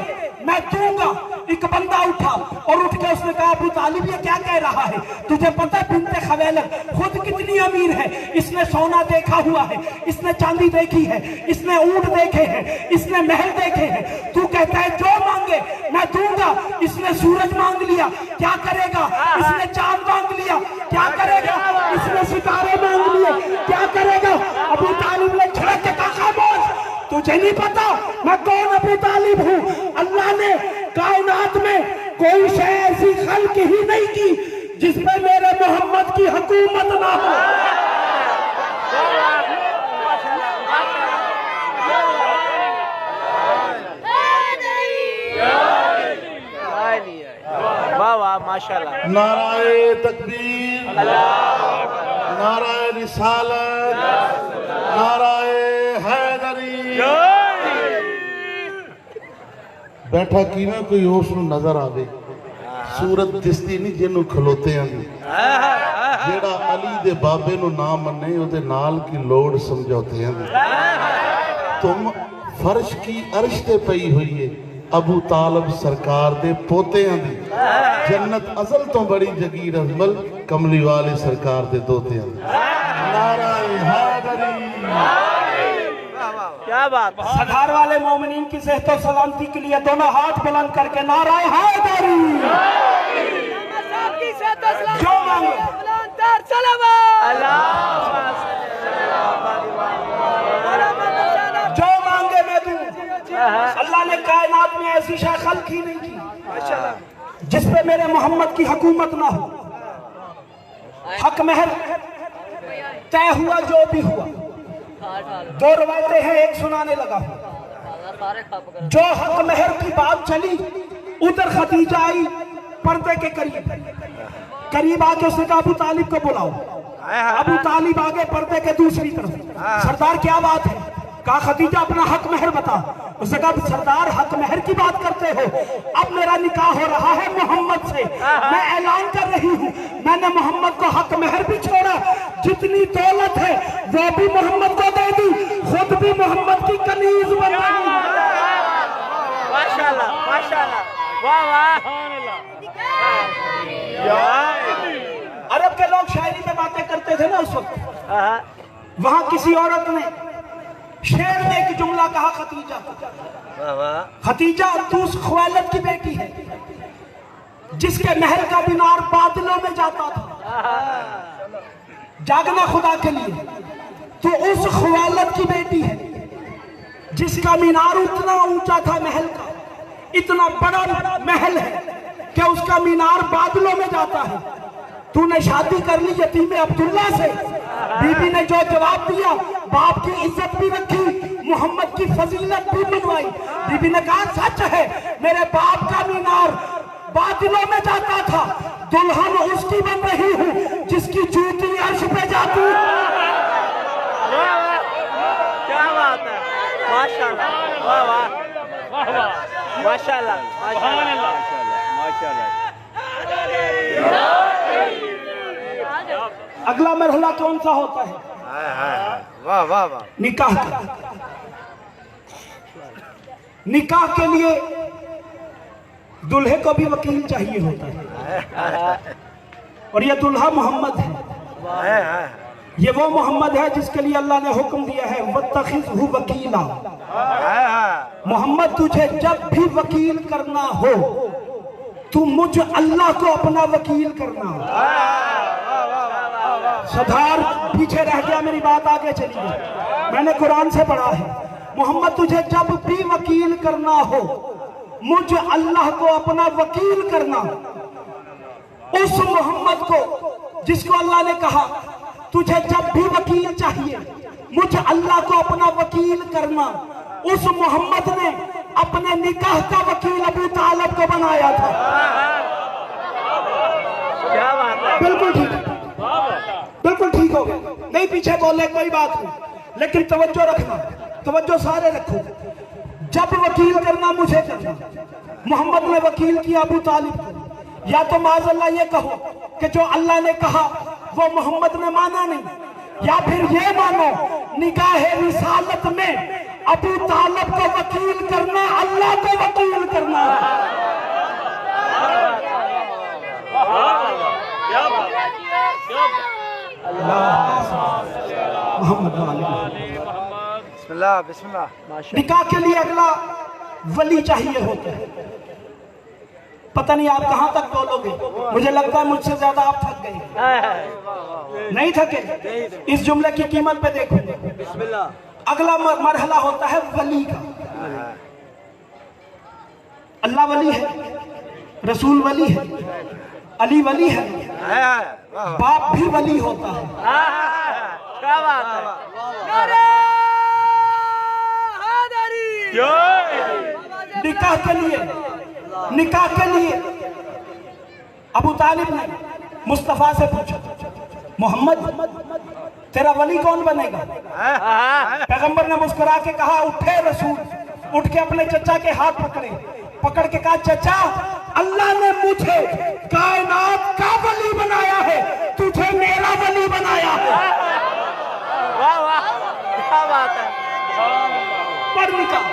[SPEAKER 1] मैं दूंगा। एक बंदा उठा और उठ के उसने कहा, अबू तालिब ये क्या कह रहा है, तुझे पता है बिन्ते खवैलद खुद कितनी अमीर है, इसने सोना देखा हुआ है, इसने चांदी देखी है, इसने ऊंट देखे हैं, इसने महल देखे हैं। तू कहता है जो मांगे मैं दूंगा। इसने सूरज मांग लिया, क्या करेगा? इसने चांद मांग लिया, क्या करेगा? इसने सितारे मांग लिए, क्या करेगा? अबू तालिब ने झड़क के कहा, खामोश, तुझे नहीं पता मैं कौन अबू तालिब हूँ। अल्लाह ने कायनात में कोई शय ऐसी खल्क ही नहीं की जिसमें मेरे मोहम्मद की हुकूमत ना हो।
[SPEAKER 5] वाह वाह माशाल्लाह।
[SPEAKER 6] नाराए तकबीर, नाराए रिसालत, नाराए हैदरी। बैठा की ना कोई उस नजर आवे, सूरत दिसती नहीं जिन्हों खलोते जेड़ा अली दे बाबे नु ना मन्ने उहदे नाल की लोड़ समझौते तुम फर्श की अर्श ते पई हुई है अबू तालिब सरकार दे पोतियां दी। जन्नत अजल तो बड़ी जगीर अजमल कमली वाले सरकार दे दोतियां दी। नाराए हैदरी।
[SPEAKER 5] क्या बात।
[SPEAKER 1] सदार वाले मोमिनीन की सेहत और सलामती के लिए दोनों हाथ बुलंद करके नाराए हैदरी। जो मांगे जो मांगे मैं दूं। अल्लाह ने कायनात में ऐसी शय खल्क ही नहीं की जिस पे मेरे मोहम्मद की हुकूमत ना हो। हक महर तय हुआ, जो भी हुआ। दो रवायतें हैं, एक सुनाने लगा। जो हक महर की बात चली, उधर खदीजा आई पर्दे के करीब आके उसने कहा, अबू तालिब को बुलाओ। अबू तालिब आगे पर्दे के दूसरी तरफ। सरदार क्या बात है? कहा, खदीजा अपना हक महर बता। उसने कहा, सरदार हक महर की बात करते हो, अब मेरा निकाह हो रहा है मोहम्मद से। मैं ऐलान कर रही हूँ, मैंने मोहम्मद को हक महर भी छोड़ा, जितनी दौलत है वो भी मोहम्मद को दे दी, खुद भी मोहम्मद की कनीज बन गई।
[SPEAKER 5] माशाल्लाह माशाल्लाह।
[SPEAKER 2] वाह वाह
[SPEAKER 1] अरब के लोग शायरी में बातें करते थे ना उस वक्त। वहां किसी औरत ने शेर में एक जुमला कहा खतीजा को। खतीजा दूस खुवैलद की बेटी है जिसके महल का मीनार बादलों में जाता था। जागना खुदा के लिए। तो उस खुवैलद की बेटी है जिसका मीनार उतना ऊंचा था, महल का इतना बड़ा महल है कि उसका मीनार बादलों में जाता है। तूने शादी कर ली यतीम अब्दुल्ला से। बीबी ने जो जवाब दिया, बाप की इज्जत भी रखी, मोहम्मद की फजीलत भी मनवाई। बीबी ने कहा सच है, मेरे बाप का मीनार बादलों में जाता था, दुल्हन उसकी बन रही हूँ जिसकी जूती अर्श पे जाती।
[SPEAKER 2] क्या बात है, माशाल्लाह, वाह वाह माशाल्लाह माशाल्लाह माशाल्लाह।
[SPEAKER 1] अगला मरहला कौन सा होता है?
[SPEAKER 2] वाह वाह वाह।
[SPEAKER 1] निकाह का। निकाह के लिए दूल्हे को भी वकील चाहिए होता है और ये दूल्हा मोहम्मद है। ये वो मोहम्मद है जिसके लिए अल्लाह ने हुक्म दिया है वत्तखिज़हु वकीला। मोहम्मद तुझे जब भी वकील करना हो तू मुझ अल्लाह को अपना वकील करना। सधार पीछे रह गया, मेरी बात आगे चली गई। मैंने कुरान से पढ़ा है, मोहम्मद तुझे जब भी वकील करना हो मुझ अल्लाह को अपना वकील करना। उस मोहम्मद को जिसको अल्लाह ने कहा तुझे जब भी वकील चाहिए मुझ अल्लाह को अपना वकील करना, उस मोहम्मद ने अपने निकाह का वकील अबू तालिब को बनाया था।
[SPEAKER 2] क्या बात है,
[SPEAKER 1] बिल्कुल ठीक, बिल्कुल ठीक हो गया। नहीं पीछे बोले कोई बात नहीं, लेकिन तवज्जो रखना, तवज्जो सारे रखो। जब वकील करना मुझे करना। मोहम्मद ने वकील किया अबू तालिब को। या तो माज़अल्लाह ये कहो कि जो अल्लाह ने कहा वो मोहम्मद ने माना नहीं, या फिर ये मानो निकाह रिसालत में अबू तालिब को वकील करना अल्लाह को वकील करना। मोहम्मद
[SPEAKER 2] बिस्मिल्लाह बिस्मिल्लाह।
[SPEAKER 1] निकाह के लिए अगला वली चाहिए होता है। पता नहीं आप कहां तक बोलोगे, मुझे लगता है मुझसे ज्यादा आप थक गए। नहीं थके? इस जुमले की कीमत पे देखो। अगला मरहला होता है वली का। अल्लाह वली है, रसूल वली है, अली वली है, बाप भी वली होता है।
[SPEAKER 2] क्या बात है।
[SPEAKER 1] निकाह के लिए अबू तालिब ने मुस्तफा से पूछा, मोहम्मद तेरा वली कौन बनेगा? पैगंबर ने मुस्कुरा के कहा, उठे रसूल। उठ के अपने चचा के हाथ पकड़े, पकड़ के कहा, चचा अल्लाह ने मुझे कायनात का वली बनाया है, तुझे मेरा वली बनाया है।
[SPEAKER 2] वाह वाह, क्या बात है।
[SPEAKER 1] पढ़ निकाह,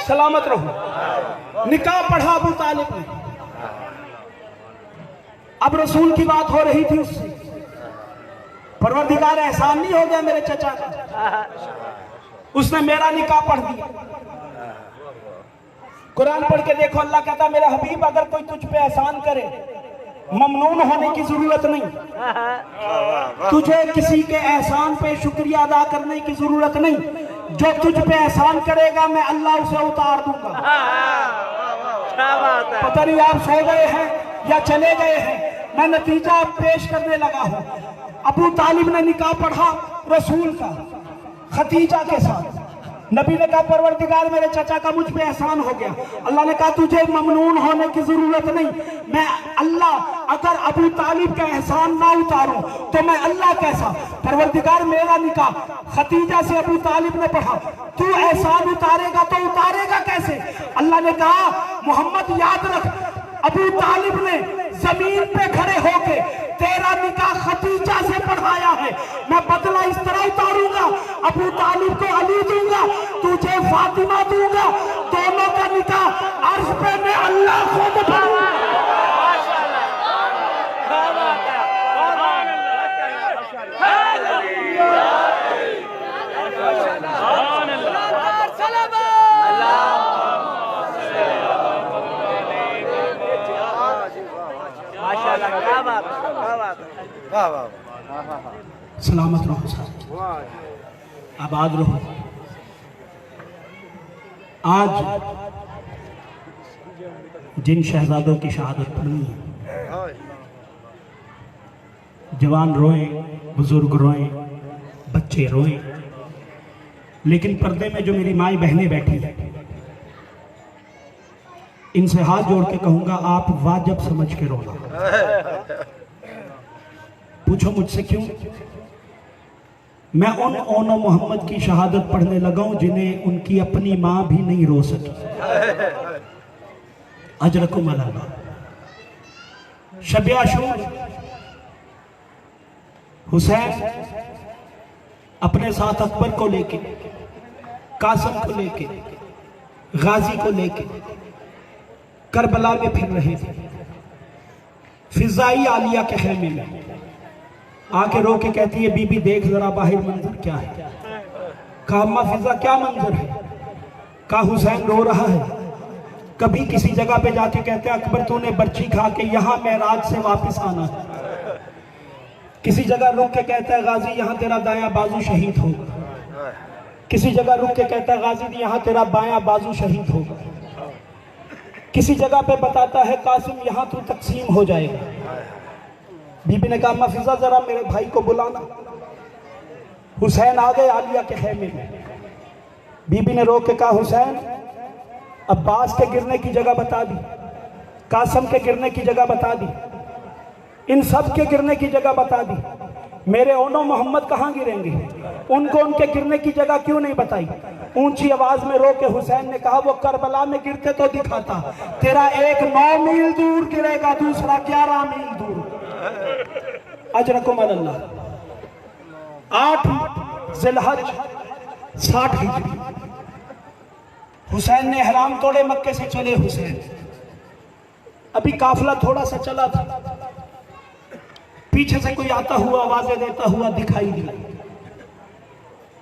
[SPEAKER 1] सलामत रहो। निकाह पढ़ा अबू तालिब ने। अब रसूल की बात हो रही थी उससे। परवरदिगार एहसान नहीं हो गया मेरे चचा का, उसने मेरा निकाह पढ़ दिया। कुरान पढ़ के देखो, अल्लाह कहता मेरा हबीब अगर कोई तुझ पे एहसान करे ममनून होने की जरूरत नहीं। तुझे किसी के एहसान पे शुक्रिया अदा करने की जरूरत नहीं। जो तुझ पे एहसान करेगा मैं अल्लाह उसे उतार दूंगा।
[SPEAKER 2] क्या बात है।
[SPEAKER 1] पता नहीं आप सो गए हैं या चले गए हैं, मैं नतीजा पेश करने लगा हूं। अबू तालिब ने निकाह पढ़ा रसूल का खतीजा के साथ। नबी ने कहा परवरदिगार मेरे चचा का मुझ पे एहसान हो गया। अल्लाह ने कहा तुझे ममनून होने की जरूरत नहीं, मैं अल्लाह अगर अबू तालिब का एहसान ना उतारूं तो मैं अल्लाह कैसा। परवरदिगार मेरा निकाह खतीजा से अबू तालिब ने पढ़ा, तू एहसान उतारेगा तो उतारेगा कैसे? अल्लाह ने कहा मोहम्मद याद रख, अबू तालिब ने जमीन पे खड़े होके तेरा निकाह खतीजा से पढ़ाया है। मैं बदला इस तरह उतारूंगा, अबू तालिब को अली दूंगा, तुझे फातिमा दूंगा, सलामत रहो साहब, आबाद रहो। आज जिन शहजादों की शहादत पड़ी है, जवान रोए, बुजुर्ग रोए, बच्चे रोए, लेकिन पर्दे में जो मेरी माई बहनें बैठी हैं, इनसे हाथ जोड़ के कहूंगा आप वाजिब समझ के रोना। पूछो मुझसे क्यों? मैं उन ओनो मोहम्मद की शहादत पढ़ने लगा हूं जिन्हें उनकी अपनी मां भी नहीं रो सकी। अजरकुम अल्लाह। शब आशूर हुसैन अपने साथ अकबर को लेके, कासिम को लेके, गाजी को लेके करबला में फिर रहे थे। फिजाई आलिया के खेमे में आके रो के कहती है, बीबी देख जरा बाहर मंजर क्या है। कहा अम्मा फिजा क्या मंजर है? कहा हुसैन रो रहा है। कभी किसी जगह पे जाके कहते हैं अकबर तूने बर्छी खा के यहाँ मेराज से वापस आना है। किसी जगह रुक के कहता है गाजी यहाँ तेरा दायां बाजू शहीद होगा। किसी जगह रुक के कहता है गाजी यहाँ तेरा बायां बाजू शहीद होगा। किसी जगह पे बताता है कासिम यहाँ तू तकसीम हो जाएगा। बीबी ने कहा अम्मा फिजा जरा मेरे भाई को बुलाना। हुसैन आ गए आलिया के खेमे में। बीबी ने रोक के कहा हुसैन अब्बास के गिरने की जगह बता दी, कासिम के गिरने की जगह बता दी, इन सब के गिरने की जगह बता दी, मेरे ओनो मोहम्मद कहाँ गिरेंगे? उनको उनके गिरने की जगह क्यों नहीं बताई? ऊंची आवाज में रो के हुसैन ने कहा वो करबला में गिरते तो दिखाता, तेरा एक 9 मील दूर गिरेगा, दूसरा 11 मील दूर। अजरकुम अल्लाह। 8 जिलहज 60 हिजरी हुसैन ने हराम तोड़े, मक्के से चले हुसैन। अभी काफिला थोड़ा सा चला था, पीछे से कोई आता हुआ आवाजें देता हुआ दिखाई दिया।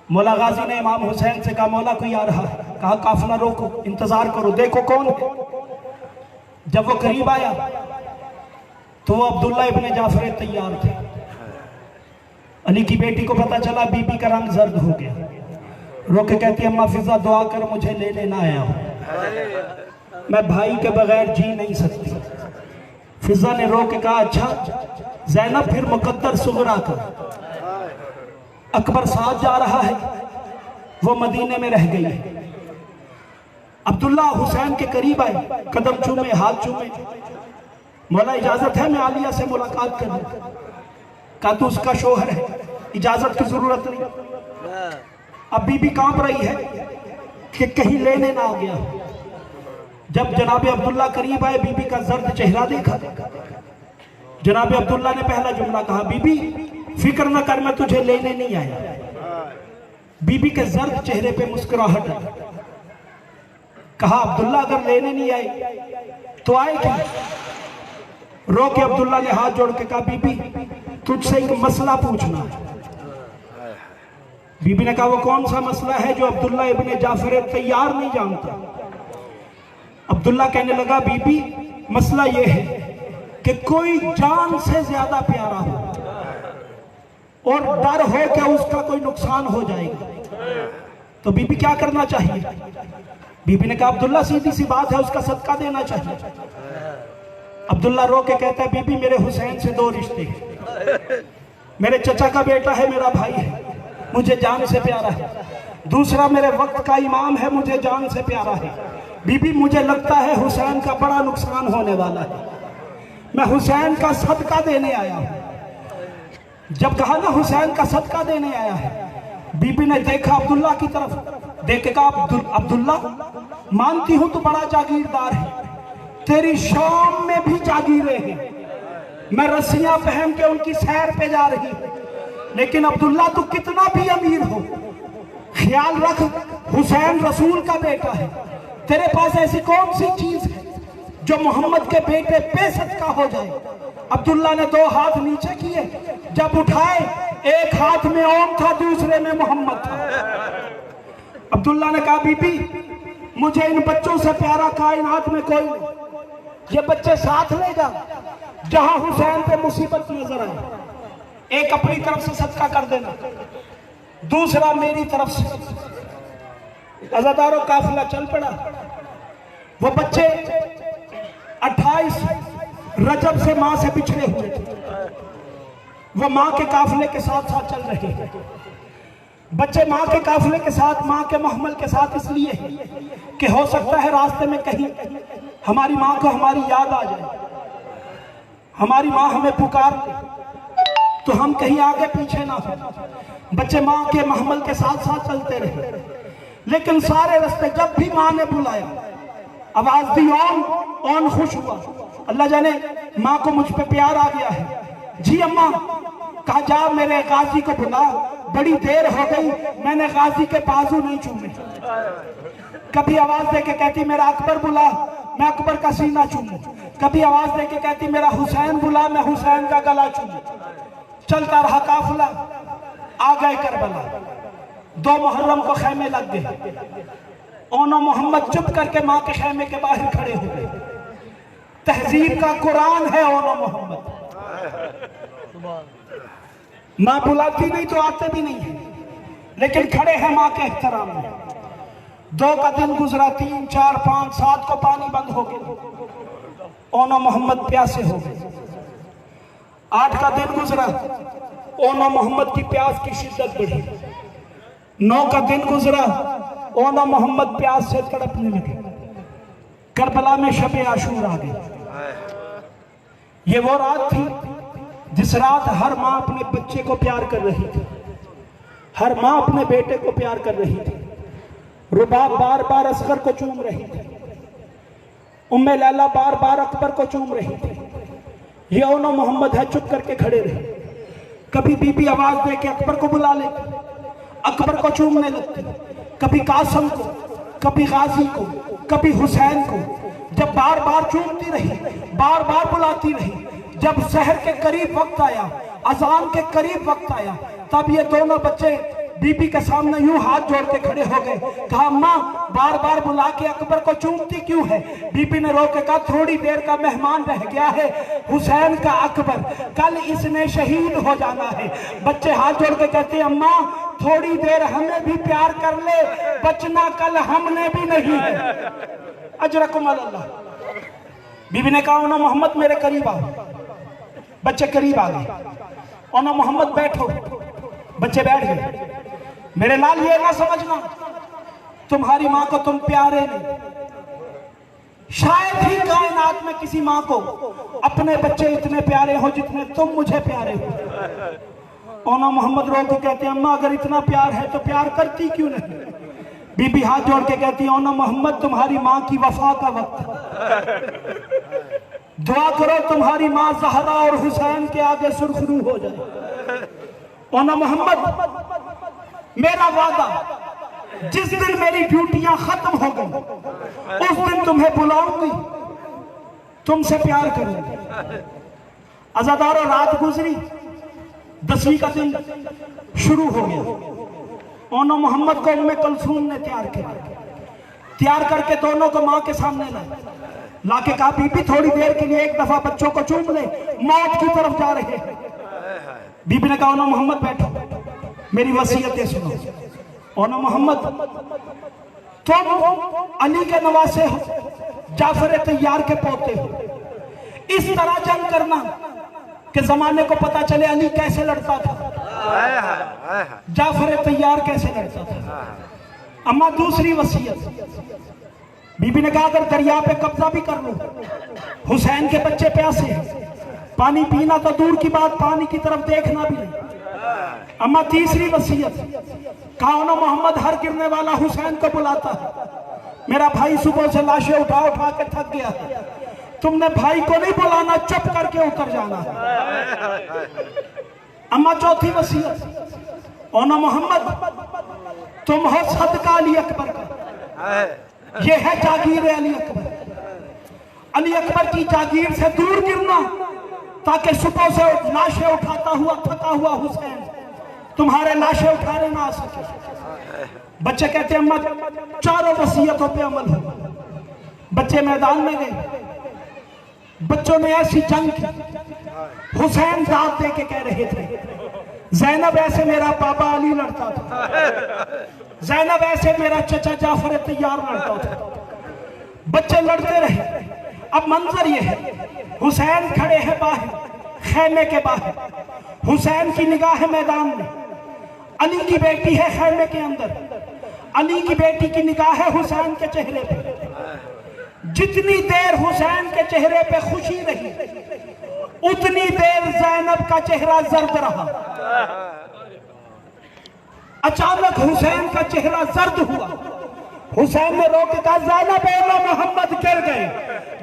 [SPEAKER 1] मौला गाजी ने इमाम हुसैन से कहा मौला कोई आ रहा है। कहा काफिला रोको, इंतजार करो, देखो कौन है। जब वो करीब आया तो वो अब्दुल्ला इब्ने जाफर तैयार थे। अली की बेटी को पता चला, बीबी का रंग जर्द हो गया। रो के कहती अम्मा फिजा दुआ कर मुझे ले लेना आया हूं, मैं भाई के बगैर जी नहीं सकती। फिजा ने रो के कहा अच्छा ज़ैनब फिर मुकद्दर सुगरा कर। अकबर साथ जा रहा है, वो मदीने में रह गई है। अब्दुल्ला हुसैन के करीब आए, कदम चूमे, हाथ चूमे। मौला इजाजत है मैं आलिया से मुलाकात कर लूं? कहा तू उसका शोहर है, इजाजत की जरूरत नहीं। अब बीबी कांप रही है कि कहीं लेने ना आ गया। जब जनाब अब्दुल्ला करीब आए, बीबी का जर्द चेहरा देखा। जनाब अब्दुल्ला ने पहला जुमला कहा बीबी फिक्र न कर, मैं तुझे लेने नहीं आया। बीबी के जर्द चेहरे पे मुस्कुराहट आई। कहा अब्दुल्ला अगर लेने नहीं आए तो आए क्या? रो के अब्दुल्ला ने हाथ जोड़ के कहा बीबी तुझसे एक मसला पूछना है। बीबी ने कहा वो कौन सा मसला है जो अब्दुल्ला इब्ने जाफर तैयार नहीं जानता? अब्दुल्ला कहने लगा बीबी मसला यह है कि कोई जान से ज्यादा प्यारा हो और डर हो कि उसका कोई नुकसान हो जाएगा, तो बीबी क्या करना चाहिए? बीबी ने कहा अब्दुल्ला सीधी सी बात है, उसका सदका देना चाहिए। अब्दुल्ला रो के कहता है बीबी मेरे हुसैन से 2 रिश्ते हैं, मेरे चचा का बेटा है, मेरा भाई है, मुझे जान से प्यारा है। दूसरा मेरे वक्त का इमाम है, मुझे जान से प्यारा है। बीबी मुझे लगता है हुसैन का बड़ा नुकसान होने वाला है, मैं हुसैन का सदका देने आया हूं। जब कहा ना हुसैन का सदका देने आया है, बीबी ने देखा अब्दुल्ला की तरफ, देख के कहा अब्दुल्ला मानती हूं तू बड़ा जागीरदार है, तेरी शाम में भी जागीरें हैं, मैं रस्सियां पहन के उनकी सैर पे जा रही हूं, लेकिन अब्दुल्ला तू कितना भी अमीर हो, ख्याल रख हुसैन रसूल का बेटा है, तेरे पास ऐसी कौन सी चीज है जो मोहम्मद के बेटे पे सदका हो जाए? अब्दुल्ला ने 2 हाथ नीचे किए, जब उठाए एक हाथ में ओम था, दूसरे में मोहम्मद था। अब्दुल्ला ने कहा बीबी मुझे इन बच्चों से प्यारा कायनात में कोई नहीं, ये बच्चे साथ ले जा, जहां हुसैन पे मुसीबत नजर आए एक अपनी तरफ से सदका कर देना, दूसरा मेरी तरफ से। अज़ादारों, काफिला चल पड़ा। वो बच्चे 28 रजब से मां से बिछड़े हुए थे, वो मां के काफिले के साथ साथ चल रहे हैं। बच्चे मां के काफिले के साथ, मां के महमल के साथ इसलिए कि हो सकता है रास्ते में कहीं हमारी मां को हमारी याद आ जाए, हमारी मां हमें पुकार तो हम कहीं आगे पीछे ना हो। बच्चे मां के महमल के साथ साथ चलते रहे, लेकिन सारे रास्ते जब भी मां ने बुलाया, आवाज दी ऑन खुश हुआ। अल्लाह जाने मां को मुझ पे प्यार आ गया है। जी अम्मा, कहा जा मेरे गाजी को बुला, बड़ी देर हो गई मैंने गाजी के बाजू नहीं चूमे। कभी आवाज दे के कहती मेरा अकबर बुला, मैं अकबर का सीना चूमूं। कभी आवाज दे के कहती मेरा हुसैन बुला, मैं हुसैन का गला चूमूं। चलता रहा काफिला, आ गए करबला। 2 मुहर्रम को खैमे लग गए। ओनो मोहम्मद चुप करके मां के खैमे के बाहर खड़े हो गए। तहजीब का कुरान है ओनो मोहम्मद। मां बुलाती नहीं तो आते भी नहीं है, लेकिन खड़े हैं मां के एहतराम में। 2 का दिन गुजरा, 3, 4, 5, 7 को पानी बंद हो गया। ओनो मोहम्मद प्यासे हो गए। 8 का दिन गुजरा, ओनो मोहम्मद की प्यास की शिद्दत बढ़ी। 9 का दिन गुजरा, ओनो मोहम्मद प्यास से तड़पने लगे। करबला में शब आशूर आ गई। ये वो रात थी जिस रात हर मां अपने बच्चे को प्यार कर रही थी, हर मां अपने बेटे को प्यार कर रही थी। रुबाब बार बार असगर को चूम रही थी, उम्मे लैला बार बार अकबर को चूम रही थी। ये ओनो मोहम्मद है, चुप करके खड़े रहे। कभी बीबी आवाज दे के अकबर को बुला लेती, अकबर को चूमने लगती। कभी कासिम को, कभी गाजी को, कभी हुसैन को। जब बार बार चूमती रही, बार बार बुलाती रही, जब शहर के करीब वक्त आया, अजान के करीब वक्त आया, तब ये दोनों बच्चे बीबी के सामने यूं हाथ जोड़ के खड़े हो गए। कहा अम्मा, बार बार बुला के अकबर को चूमती क्यों है? बीबी ने रो के कहा थोड़ी देर का मेहमान रह गया है, हुसैन का अकबर, कल इसने शहीद हो जाना है। बच्चे हाथ जोड़ के कहते हैं अम्मा थोड़ी देर हमें भी प्यार कर ले, बचना कल हमने भी नहीं है। अजरकुम अल्लाह। बीबी ने कहा ओनो मोहम्मद मेरे करीब आओ। बच्चे करीब आ गए। ओनो मोहम्मद बैठो। बच्चे बैठ गए। मेरे लाल ये ना समझना तुम्हारी मां को तुम प्यारे नहीं, शायद ही कायनात में किसी मां को अपने बच्चे इतने प्यारे हो जितने तुम मुझे प्यारे हो। ओनो मोहम्मद रो के कहते हैं अम्मा अगर इतना प्यार है तो प्यार करती क्यों नहीं? बीबी हाथ जोड़ के कहती है ओनो मोहम्मद तुम्हारी मां की वफा का वक्त, दुआ करो तुम्हारी मां ज़हरा और हुसैन के आगे सुरखरू हो जाए। ओनो मोहम्मद मेरा वादा, जिस दिन मेरी ड्यूटियां खत्म हो गई उस दिन तुम्हें बुलाऊंगी, तुमसे प्यार करूंगी। अज़ादारों, रात गुजरी, 10वीं का दिन शुरू हो गया। ओनो मोहम्मद को उम्मे कुलसूम ने तैयार किया। तैयार करके दोनों को मां के सामने लाके कहा बीबी थोड़ी देर के लिए एक दफा बच्चों को चूम ले, मौत की तरफ जा रहे हैं। बीबी ने कहा ओनो मोहम्मद बैठो, मेरी वसीयतें सुनो। ओनो मोहम्मद तुम अली के नवासे हो, जाफर तैयार के पोते हो। इस तरह जंग करना कि जमाने को पता चले अली कैसे लड़ता था, जाफर तैयार कैसे लड़ता था। अम्मा दूसरी वसीयत, बीबी ने कहा अगर दरिया पे कब्जा भी कर लो, हुसैन के बच्चे प्यासे हैं, पानी पीना तो दूर की बात, पानी की तरफ देखना भी नहीं। अम्मा तीसरी वसीयत, कहा ओनो मोहम्मद हर गिरने वाला हुसैन को बुलाता है, मेरा भाई सुबह से लाशें उठा उठा के थक गया है, तुमने भाई को नहीं बुलाना, चुप करके उतर जाना है। अम्मा चौथी वसीयत, ओनो मोहम्मद तुम हो सदका अली अकबर का, ये है जागीर अली अकबर। अली अकबर की जागीर से दूर गिरना ताकि सुबह से लाशें उठाता हुआ थका हुआ हुसैन तुम्हारे लाशें उठाने ना आ सके। बच्चे कहते अम्मा चारों वसीयतों पे अमल हो। बच्चे मैदान में गए, बच्चों ने ऐसी जंग की, हुसैन दाद दे के कह रहे थे जैनब ऐसे मेरा पापा अली लड़ता था, जैनब ऐसे मेरा चचा जाफर तैयार लड़ता था। बच्चे लड़ते रहे। अब मंजर ये है, हुसैन खड़े हैं बाहर, खैमे के बाहर, हुसैन की निगाह है मैदान में, अली की बेटी है खैमे के अंदर, अली की बेटी की निगाह है हुसैन के चेहरे पे। जितनी देर हुसैन के चेहरे पे खुशी रही, उतनी देर जैनब का चेहरा जर्द रहा। अचानक हुसैन का चेहरा जर्द हुआ। हुसैन ने रोक के कहा, ज़ैनब बोलो मोहम्मद गिर गए।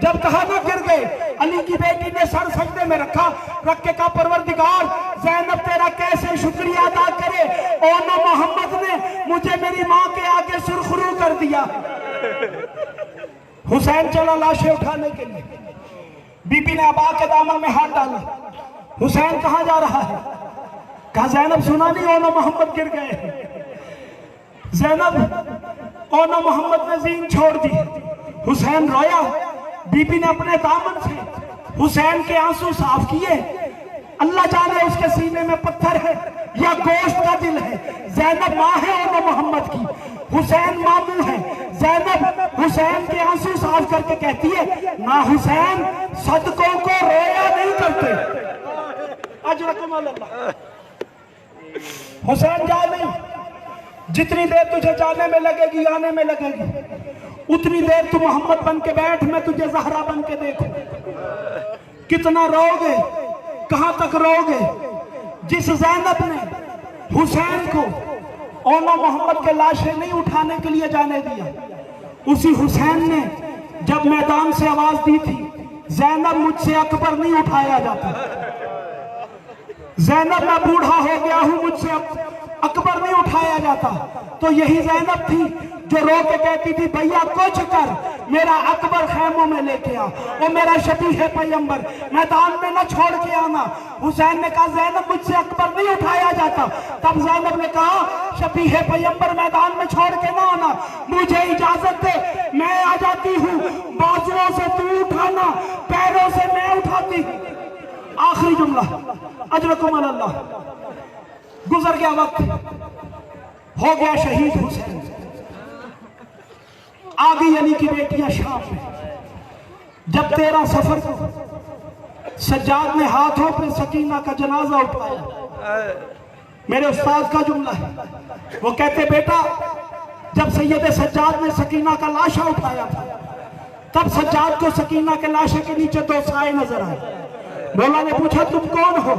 [SPEAKER 1] जब कहा ना गिर गए, अली की बेटी ने सर सजदे में रखा, रख के कहा, परवरदिगार ज़ैनब तेरा कैसे शुक्रिया अदा करे, और ना मोहम्मद ने मुझे मेरी माँ के आगे सुरखरू कर दिया। हुसैन चला लाशें उठाने के लिए। बीबी ने अबा के दामन में हाथ डाला। हुसैन कहाँ जा रहा है? कहा, ज़ैनब सुना नहीं, ओना मोहम्मद गिर गए। ज़ैनब ओना मोहम्मद ने जीन छोड़ दी। हुसैन रोया। बीबी ने अपने दामन से हुसैन के आंसू साफ किए। अल्लाह जाने उसके सीने में पत्थर है या गोश्त का दिल है। ज़ैनब माँ है ओना मोहम्मद की, हुसैन मामू है। ज़ैनब हुसैन के आंसू साफ करके कहती है, ना हुसैन सदकों को रोया नहीं करते। अजरकुम अल्लाह। हुसैन जा नहीं, जितनी देर तुझे जाने में लगेगी, आने में लगेगी, उतनी देर तू मोहम्मद बन के बैठ, मैं तुझे ज़हरा बन के देखूं। कितना रोगे, कहां तक रोगे? जिस ज़ैनब ने हुसैन को ओना मोहम्मद के लाशें नहीं उठाने के लिए जाने दिया, उसी हुसैन ने जब मैदान से आवाज दी थी, ज़ैनब मुझसे अकबर नहीं उठाया जाता, ज़ैनब मैं बूढ़ा हो गया हूं, मुझसे अकबर नहीं उठाया जाता, तो यही ज़ैनब थी जो रो के कहती थी, भैया कुछ कर, मेरा अकबर खैमों में लेके आ, वो मेरा शफी है पैगंबर, मैदान में न छोड़ के आना। हुसैन ने कहा, ज़ैनब मुझसे अकबर नहीं उठाया जाता। तब ज़ैनब ने कहा, शफी है पैगंबर, मैदान में छोड़ के ना आना, मुझे इजाजत दे, मैं आ जाती हूँ, बाजुओं से तू उठाना, पैरों से मैं उठाती। आखिरी जुमला, अजरकुम अल्लाह। गुजर गया वक्त, हो गया शहीद हुसैन। आ गई अली की बेटियां शाम में। जब 13 सफर को सज्जाद ने हाथों पे सकीना का जनाजा उठाया, मेरे उस्ताद का जुमला है, वो कहते, बेटा जब सैयद सज्जाद ने सकीना का लाशा उठाया था, तब सज्जाद को सकीना के लाशे के नीचे 2 साए नजर आए। मौला ने पूछा, तुम कौन हो?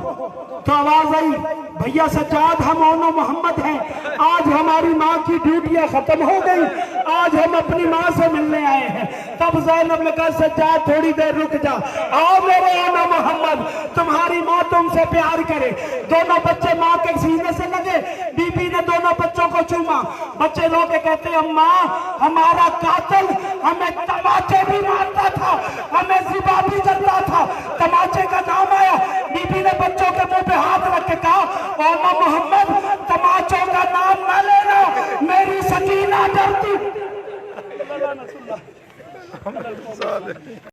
[SPEAKER 1] तो आवाज आई, भैया सज्जाद हम ओनो मोहम्मद हैं, आज हमारी माँ की ड्यूटियां खत्म हो गई, आज हम अपनी माँ से मिलने आए हैं। तब ज़ैनब ने कहा, सज्जाद थोड़ी देर रुक जा, आओ मेरे ओनो मोहम्मद, तुम्हारी माँ तुमसे प्यार करे। दोनों बच्चे माँ के सीने से लगे, बीबी ने दोनों बच्चों को चूमा। बच्चे रो के कहते, अम्मा हमारा कातिल हमें तमाचे भी मारता था, हमें ज़िबा भी जलता था, तमाचे का नाम आया। बीबी ने बच्चों के मुंह पे हाथ रख के कहा, ओना मोहम्मद तमाचों का नाम न लेना, मेरी सकीना डरती।